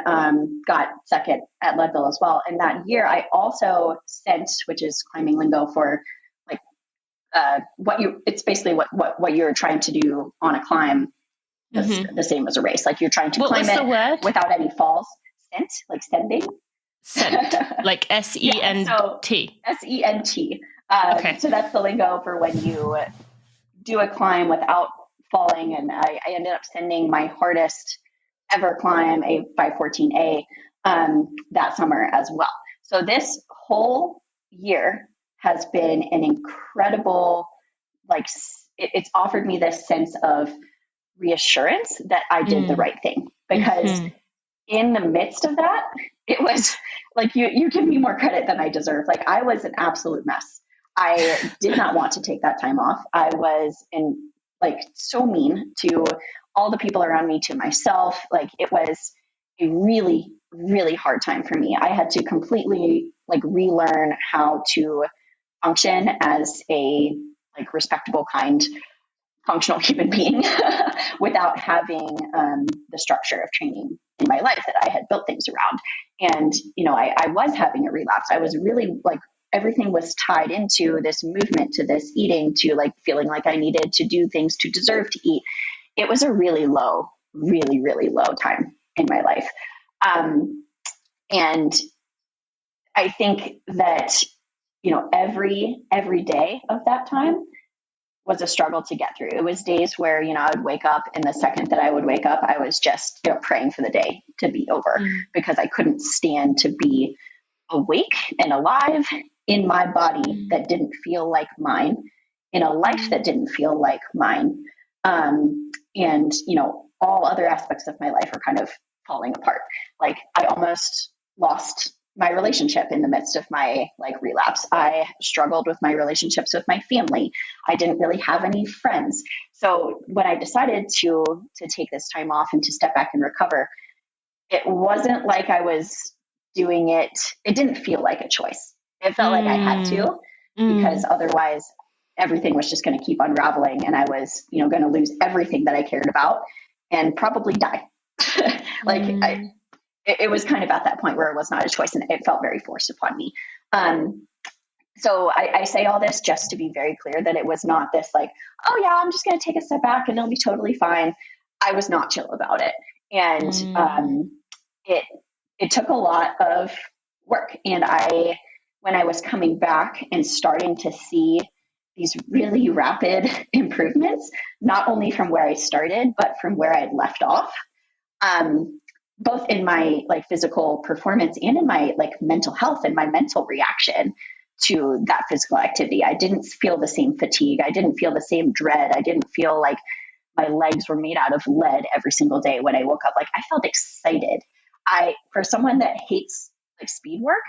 got second at Leadville as well. And that year I also sent, which is climbing lingo for like it's basically what you're trying to do on a climb. The same as a race. Like you're trying to climb it without any falls. Sent, like sending. Sent, like SENT. SENT. Okay. So that's the lingo for when you do a climb without falling. And I ended up sending my hardest ever climb, a 514A, that summer as well. So this whole year has been an incredible, like it's offered me this sense of reassurance that I did the right thing, because in the midst of that, it was like, you give me more credit than I deserve. Like I was an absolute mess. I did not want to take that time off. I was so mean to all the people around me, to myself. Like it was a really, really hard time for me. I had to completely relearn how to function as a respectable, kind, functional human being without having the structure of training in my life that I had built things around. And, I was having a relapse. I was really everything was tied into this movement, to this eating, to feeling like I needed to do things to deserve to eat. It was a really low, really, really low time in my life. And I think that, every day of that time was a struggle to get through. It was days where, I would wake up, and the second that I would wake up, I was just praying for the day to be over, because I couldn't stand to be awake and alive in my body that didn't feel like mine, in a life that didn't feel like mine. And, all other aspects of my life are kind of falling apart. Like I almost lost my relationship in the midst of my relapse. I struggled with my relationships with my family. I didn't really have any friends. So when I decided to take this time off and to step back and recover, it wasn't like I was doing it. It didn't feel like a choice. It felt like I had to. because otherwise everything was just going to keep unraveling and I was, going to lose everything that I cared about and probably die. It was kind of at that point where it was not a choice and it felt very forced upon me. So I say all this just to be very clear that it was not this like, oh yeah, I'm just going to take a step back and it'll be totally fine. I was not chill about it. And it took a lot of work. And when I was coming back and starting to see these really rapid improvements, not only from where I started, but from where I had left off, both in my like physical performance and in my like mental health and my mental reaction to that physical activity. I didn't feel the same fatigue. I didn't feel the same dread. I didn't feel like my legs were made out of lead every single day when I woke up. Like I felt excited. For someone that hates like speed work,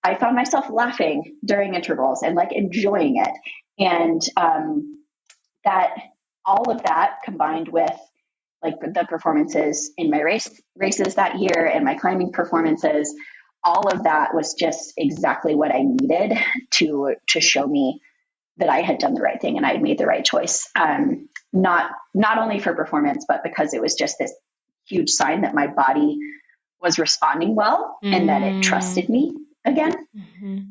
I found myself laughing during intervals and like enjoying it. And that all of that combined with like the performances in my races that year and my climbing performances, all of that was just exactly what I needed to show me that I had done the right thing and I had made the right choice. Not only for performance, but because it was just this huge sign that my body was responding well and that it trusted me again,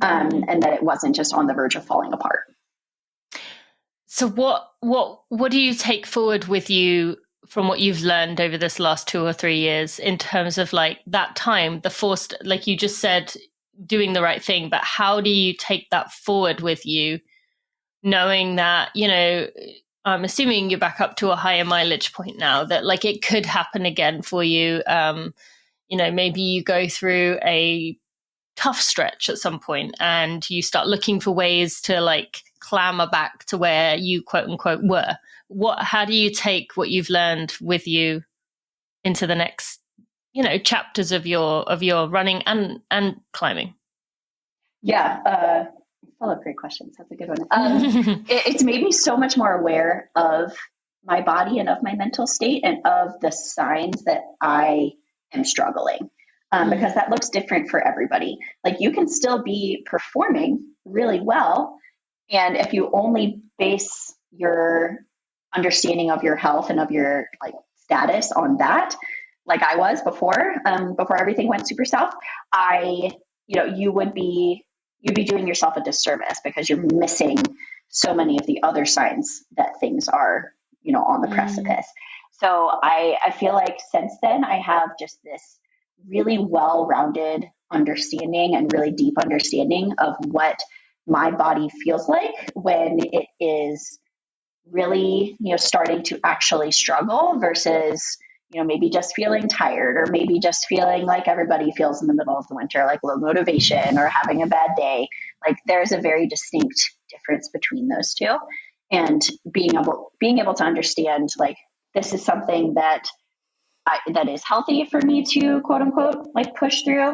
and that it wasn't just on the verge of falling apart. So what do you take forward with you from what you've learned over this last 2 or 3 years in terms of like that time, the forced, like you just said, doing the right thing, but how do you take that forward with you, knowing that, I'm assuming you're back up to a higher mileage point now, that like it could happen again for you. Maybe you go through a tough stretch at some point and you start looking for ways to like clamber back to where you quote unquote were. How do you take what you've learned with you into the next, chapters of your running and climbing? Yeah. Follow-up great questions. That's a good one. It's made me so much more aware of my body and of my mental state and of the signs that I am struggling. Because that looks different for everybody. Like you can still be performing really well. And if you only base your understanding of your health and of your like status on that, like I was before everything went super south, you'd be doing yourself a disservice because you're missing so many of the other signs that things are, on the precipice. So I feel like since then I have just this really well-rounded understanding and really deep understanding of what my body feels like when it is really, starting to actually struggle versus, maybe just feeling tired or maybe just feeling like everybody feels in the middle of the winter, like low motivation or having a bad day. Like there's a very distinct difference between those two. And being able to understand like this is something that is healthy for me to quote unquote like push through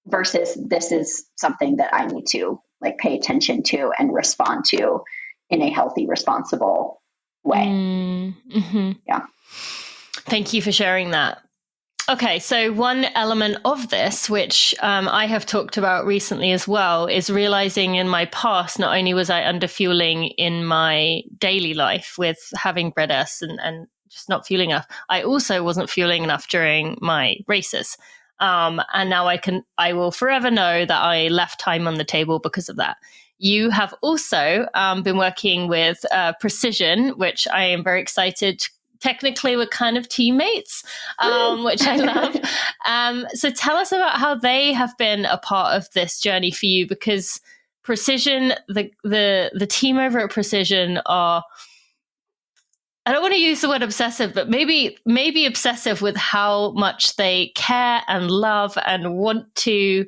versus this is something that I need to like pay attention to and respond to in a healthy, responsible way. Yeah. Thank you for sharing that. Okay, so one element of this, which I have talked about recently as well, is realizing in my past, not only was I underfueling in my daily life with having bread and just not fueling enough, I also wasn't fueling enough during my races. And now I will forever know that I left time on the table because of that. You have also been working with Precision, which I am very excited. Technically, we're kind of teammates, which I love. So tell us about how they have been a part of this journey for you, because Precision, the team over at Precision are, I don't want to use the word obsessive, but maybe obsessive with how much they care and love and want to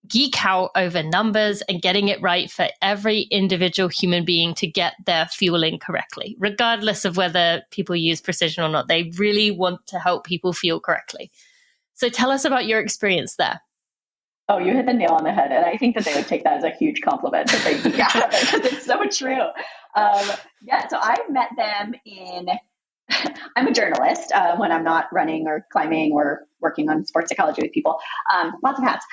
geek out over numbers and getting it right for every individual human being to get their fueling correctly, regardless of whether people use Precision or not. They really want to help people fuel correctly. So tell us about your experience there. Oh, you hit the nail on the head. And I think that they would take that as a huge compliment that they geek out of it because it's so true. So I met them in I'm a journalist when I'm not running or climbing or working on sports psychology with people. Lots of hats.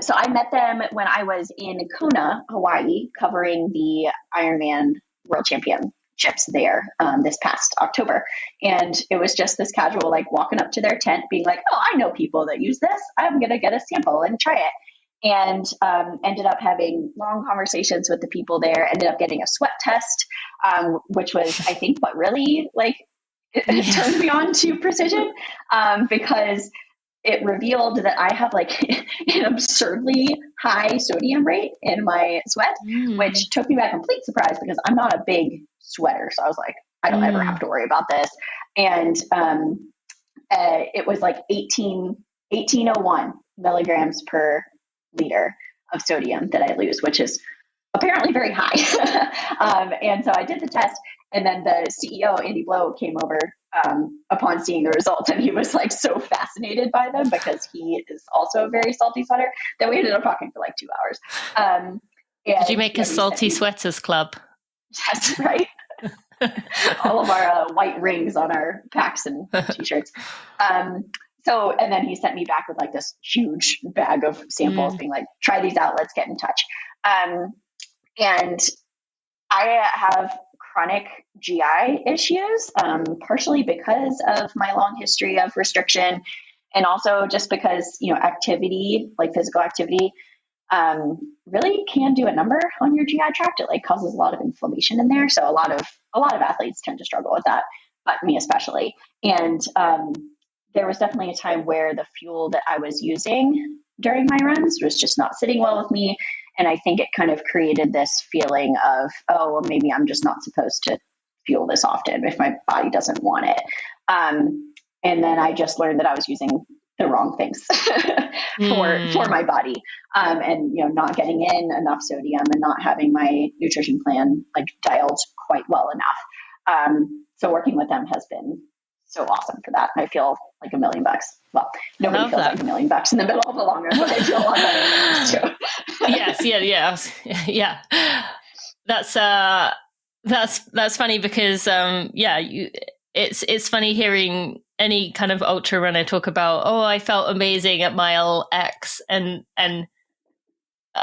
So I met them when I was in Kona, Hawaii, covering the Ironman World Championships there this past October. And it was just this casual, like walking up to their tent, being like, "Oh, I know people that use this. I'm going to get a sample and try it." And ended up having long conversations with the people there. Ended up getting a sweat test, which was, I think, what really it turned me on to precision, because it revealed that I have like an absurdly high sodium rate in my sweat, which took me by complete surprise because I'm not a big sweater. So I was like, I don't ever have to worry about this. And it was like 1801 milligrams per liter of sodium that I lose, which is apparently very high. And so I did the test, and then the CEO, Andy Blow, came over upon seeing the results, and he was like so fascinated by them because he is also a very salty sweater that we ended up talking for like 2 hours. Did you make a salty sweaters club? That's right. All of our white rings on our packs and t-shirts. And then he sent me back with like this huge bag of samples being like, "Try these out. Let's get in touch." And I have chronic GI issues, partially because of my long history of restriction, and also just because, activity, like physical activity, really can do a number on your GI tract. It like causes a lot of inflammation in there. So a lot of athletes tend to struggle with that, but me especially. And there was definitely a time where the fuel that I was using during my runs was just not sitting well with me. And I think it kind of created this feeling of, oh, well, maybe I'm just not supposed to fuel this often if my body doesn't want it. And then I just learned that I was using the wrong things for my body, and not getting in enough sodium and not having my nutrition plan like dialed quite well enough. So working with them has been so awesome for that. I feel like $1 million. Well, nobody feels like $1 million in the middle of a long run, but I feel a lot better. Yeah. That's funny because it's funny hearing any kind of ultra runner talk about, oh, I felt amazing at mile X, and I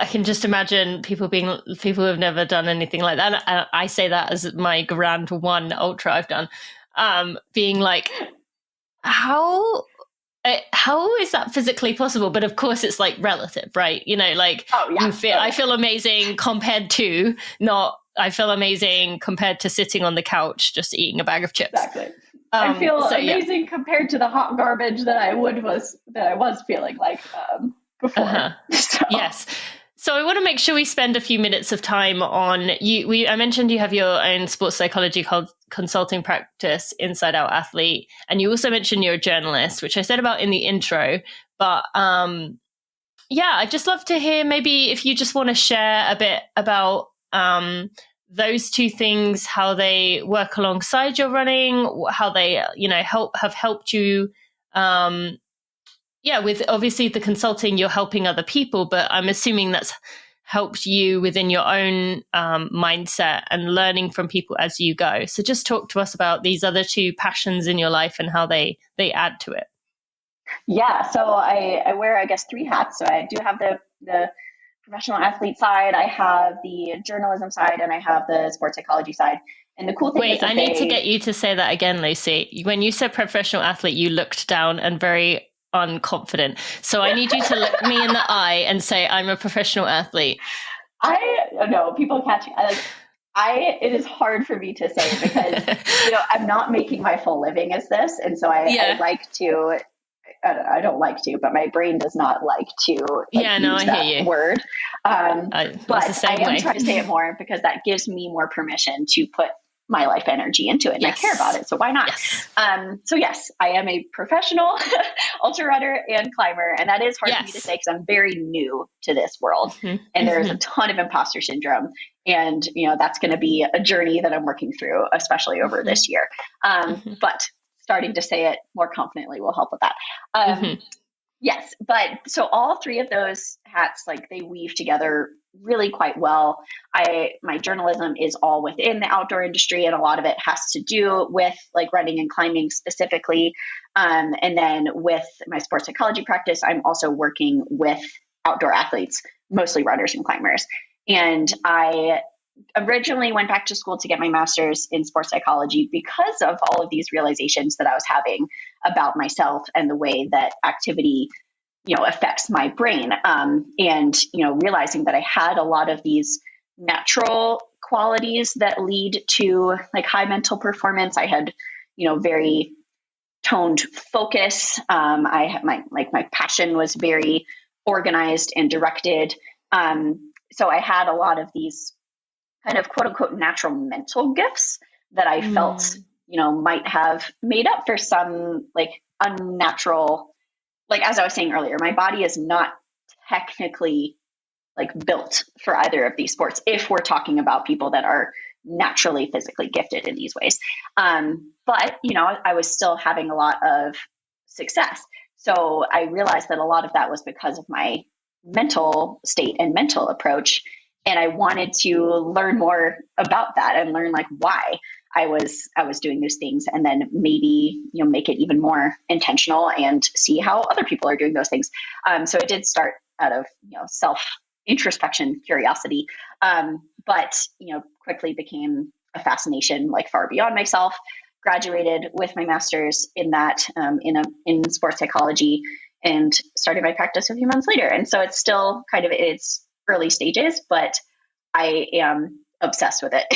can just imagine people who have never done anything like that. And I say that as my grand one ultra I've done, being like, how is that physically possible? But of course it's like relative, right? I feel amazing compared to not, I feel amazing compared to sitting on the couch just eating a bag of chips. Exactly. I feel amazing compared to the hot garbage that I was feeling like before. So. Yes. So I want to make sure we spend a few minutes of time on you. I mentioned you have your own sports psychology consulting practice, Inside Out Athlete, and you also mentioned you're a journalist, which I said about in the intro. But I'd just love to hear maybe if you just want to share a bit about those two things, how they work alongside your running, how they have helped you. With obviously the consulting, you're helping other people, but I'm assuming that's helped you within your own mindset and learning from people as you go. So just talk to us about these other two passions in your life and how they add to it. Yeah, so I wear, I guess, 3 hats. So I do have the professional athlete side, I have the journalism side, and I have the sports psychology side. And the cool thing is I need to get you to say that again, Lucie. When you said professional athlete, you looked down and very unconfident. So I need you to look me in the eye and say, I'm a professional athlete. I know people catch me. It is hard for me to say because, I'm not making my full living as this. And so I like to, I don't like to, but my brain does not like to use I that hear you. word. But I am way. trying to say it more because that gives me more permission to put my life energy into it. And I care about it. So why not? Yes. So yes, I am a professional ultra runner and climber. And that is hard for me to say because I'm very new to this world. And there's a ton of imposter syndrome. And, that's going to be a journey that I'm working through, especially over this year. But starting to say it more confidently will help with that. Yes. But so all 3 of those hats, like they weave together really quite well. My journalism is all within the outdoor industry, and a lot of it has to do with like running and climbing specifically. And then with my sports psychology practice, I'm also working with outdoor athletes, mostly runners and climbers. And I originally went back to school to get my master's in sports psychology because of all of these realizations that I was having about myself and the way that activity, affects my brain. And, realizing that I had a lot of these natural qualities that lead to like high mental performance. I had, very toned focus. I had my passion was very organized and directed. So I had a lot of these kind of quote unquote natural mental gifts that I felt, might have made up for some like unnatural, like as I was saying earlier, my body is not technically like built for either of these sports if we're talking about people that are naturally physically gifted in these ways. But, I was still having a lot of success. So I realized that a lot of that was because of my mental state and mental approach. And I wanted to learn more about that and learn like why I was doing those things, and then maybe, make it even more intentional and see how other people are doing those things. So it did start out of, self introspection, curiosity, but, quickly became a fascination like far beyond myself. Graduated with my master's in that, in sports psychology, and started my practice a few months later. And so it's still kind of its early stages, but I am obsessed with it.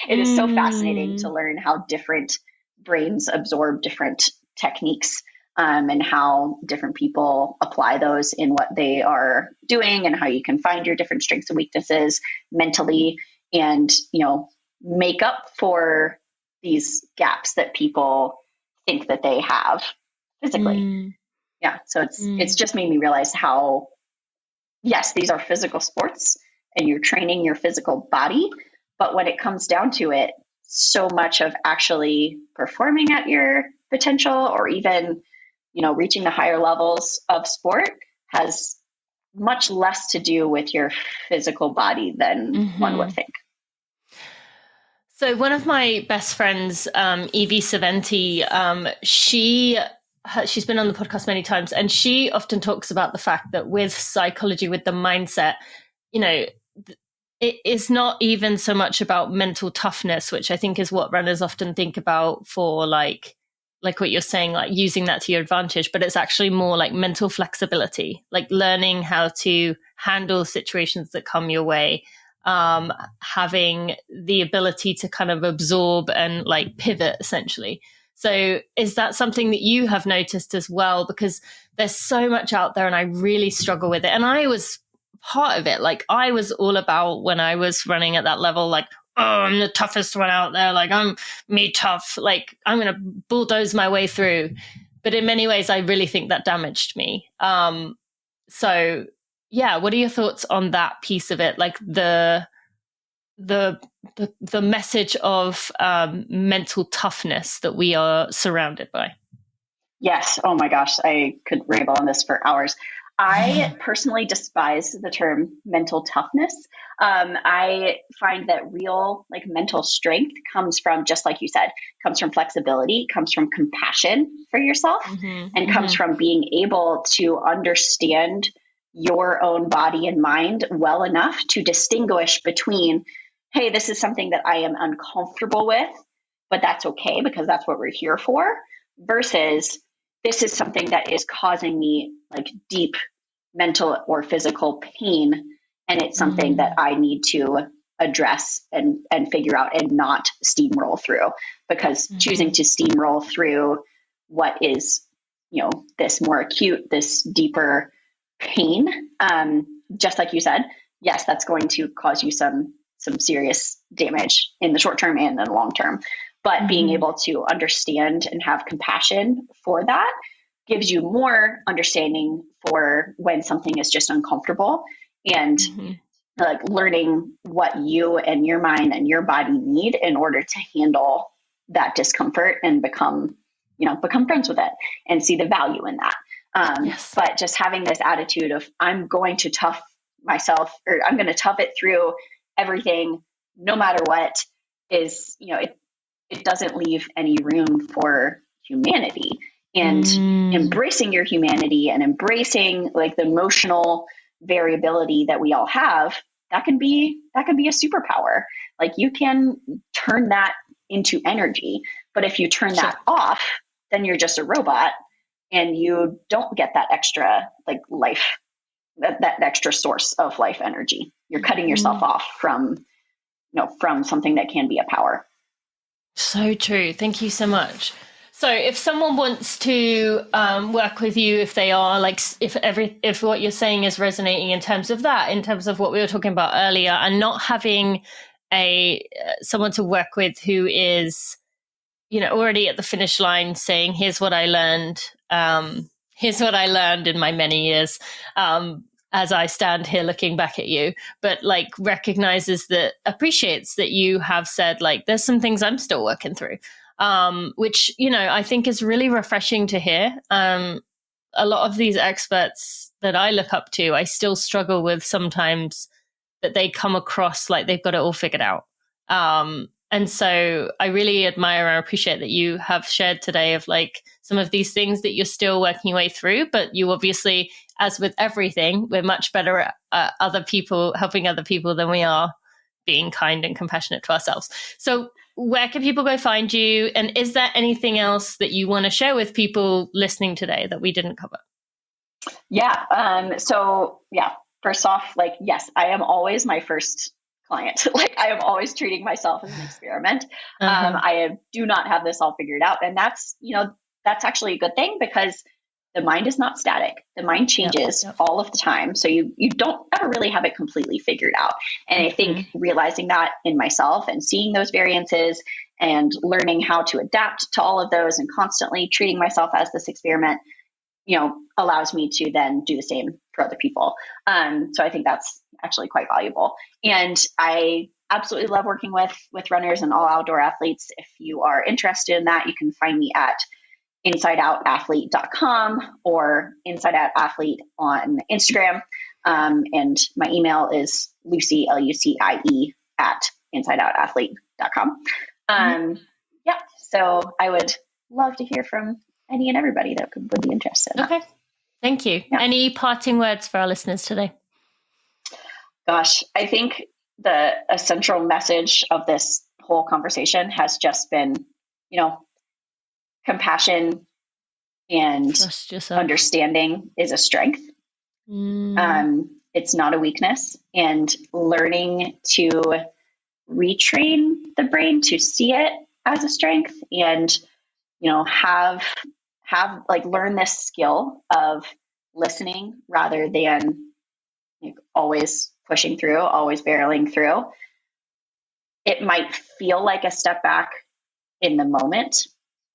It is so fascinating to learn how different brains absorb different techniques, and how different people apply those in what they are doing, and how you can find your different strengths and weaknesses mentally, and, make up for these gaps that people think that they have physically. Yeah. So it's just made me realize how, yes, these are physical sports and you're training your physical body. But when it comes down to it, so much of actually performing at your potential, or even, reaching the higher levels of sport, has much less to do with your physical body than one would think. So one of my best friends, Evie Saventi, she's been on the podcast many times, and she often talks about the fact that with psychology, with the mindset, it is not even so much about mental toughness, which I think is what runners often think about for like what you're saying, like using that to your advantage, but it's actually more like mental flexibility, like learning how to handle situations that come your way, having the ability to kind of absorb and like pivot essentially. So is that something that you have noticed as well? Because there's so much out there and I really struggle with it. And I was part of it. Like I was all about, when I was running at that level, like, oh, I'm the toughest one out there. Like I'm me tough. Like I'm going to bulldoze my way through. But in many ways, I really think that damaged me. So yeah, what are your thoughts on that piece of it? Like the message of mental toughness that we are surrounded by. Yes. Oh my gosh. I could ramble on this for hours. I personally despise the term mental toughness. I find that real like mental strength comes from, just like you said, comes from flexibility, comes from compassion for yourself, and comes from being able to understand your own body and mind well enough to distinguish between, hey, this is something that I am uncomfortable with, but that's okay because that's what we're here for, versus this is something that is causing me like deep mental or physical pain. And it's something that I need to address and figure out and not steamroll through, because choosing to steamroll through what is, this more acute, this deeper pain, just like you said, yes, that's going to cause you some serious damage in the short term and in the long term. But being able to understand and have compassion for that gives you more understanding for when something is just uncomfortable, and like learning what you and your mind and your body need in order to handle that discomfort and become friends with it and see the value in that. But just having this attitude of I'm going to tough myself, or I'm going to tough it through everything, no matter what, is, it doesn't leave any room for humanity. And embracing your humanity and embracing like the emotional variability that we all have, that can be a superpower. Like you can turn that into energy, but if you turn that off, then you're just a robot and you don't get that extra like life, that extra source of life energy. You're cutting yourself off from something that can be a power. So true. Thank you so much. So if someone wants to work with you, if they are like, if what you're saying is resonating in terms of that, in terms of what we were talking about earlier, and not having someone to work with who is, already at the finish line saying, here's what I learned. Here's what I learned in my many years. As I stand here looking back at you, but like appreciates that you have said, like, there's some things I'm still working through, which, I think is really refreshing to hear. A lot of these experts that I look up to, I still struggle with sometimes that they come across like they've got it all figured out. And so I really admire and appreciate that you have shared today of like some of these things that you're still working your way through, but you obviously, as with everything, we're much better at helping other people than we are being kind and compassionate to ourselves. So where can people go find you? And is there anything else that you want to share with people listening today that we didn't cover? Yeah. First off, like, yes, I am always my first client. Like I am always treating myself as an experiment. I do not have this all figured out. And that's actually a good thing because the mind is not static. The mind changes all of the time. So you don't ever really have it completely figured out. And I think realizing that in myself and seeing those variances and learning how to adapt to all of those and constantly treating myself as this experiment, allows me to then do the same for other people. So I think that's actually quite valuable. And I absolutely love working with runners and all outdoor athletes. If you are interested in that, you can find me at insideoutathlete.com or insideoutathlete on Instagram. And my email is Lucie, Lucie, at insideoutathlete.com. So I would love to hear from any and everybody that would be interested. Okay. Thank you. Yeah. Any parting words for our listeners today? Gosh, I think the essential message of this whole conversation has just been, compassion and understanding is a strength. It's not a weakness, and learning to retrain the brain to see it as a strength and, learn this skill of listening rather than always pushing through, always barreling through. It might feel like a step back in the moment.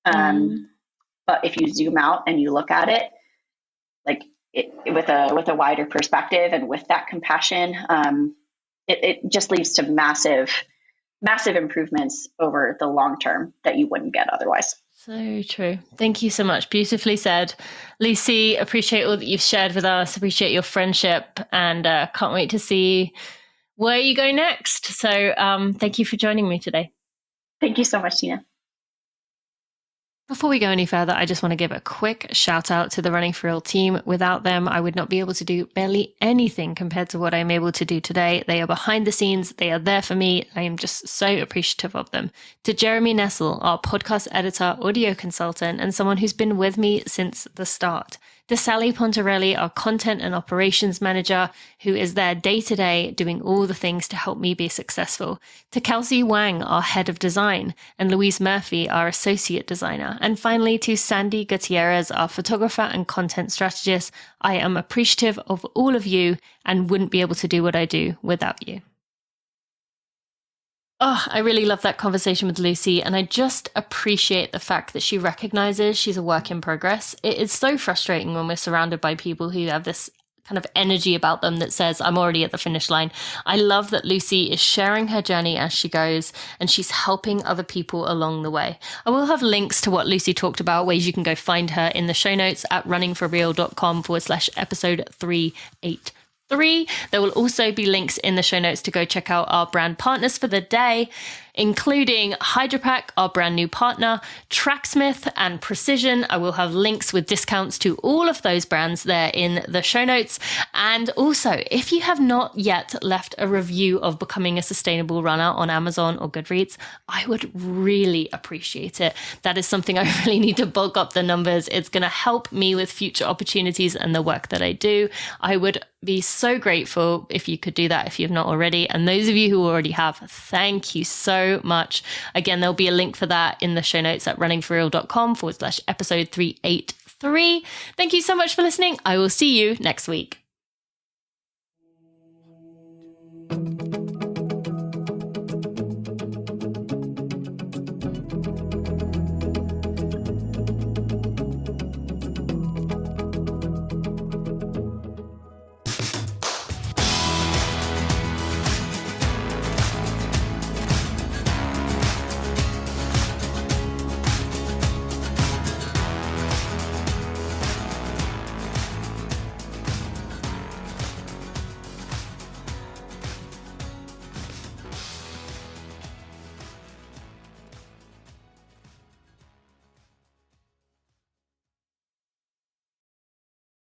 But if you zoom out and you look at it, with a wider perspective and with that compassion, it just leads to massive improvements over the long term that you wouldn't get otherwise. So true. Thank you so much. Beautifully said. Lucie, appreciate all that you've shared with us. Appreciate your friendship and can't wait to see where you go next. So thank you for joining me today. Thank you so much, Tina. Before we go any further, I just want to give a quick shout out to the Running for Real team. Without them, I would not be able to do barely anything compared to what I'm able to do today. They are behind the scenes. They are there for me. I am just so appreciative of them. To Jeremy Nessel, our podcast editor, audio consultant, and someone who's been with me since the start. To Sally Pontarelli, our content and operations manager, who is there day to day doing all the things to help me be successful. To Kelsey Wang, our head of design, and Louise Murphy, our associate designer. And finally, to Sandy Gutierrez, our photographer and content strategist. I am appreciative of all of you and wouldn't be able to do what I do without you. Oh, I really love that conversation with Lucie, and I just appreciate the fact that she recognizes she's a work in progress. It is so frustrating when we're surrounded by people who have this kind of energy about them that says, I'm already at the finish line. I love that Lucie is sharing her journey as she goes, and she's helping other people along the way. I will have links to what Lucie talked about, ways you can go find her in the show notes at runningforreal.com/episode 384. 3. There will also be links in the show notes to go check out our brand partners for the day, including Hydropack, our brand new partner, Tracksmith, and Precision. I will have links with discounts to all of those brands there in the show notes. And also, if you have not yet left a review of Becoming a Sustainable Runner on Amazon or Goodreads, I would really appreciate it. That is something I really need to bulk up the numbers. It's going to help me with future opportunities and the work that I do. I would be so grateful if you could do that if you've not already. And those of you who already have, thank you so much. Again, there'll be a link for that in the show notes at runningforreal.com/episode 383. Thank you so much for listening. I will see you next week.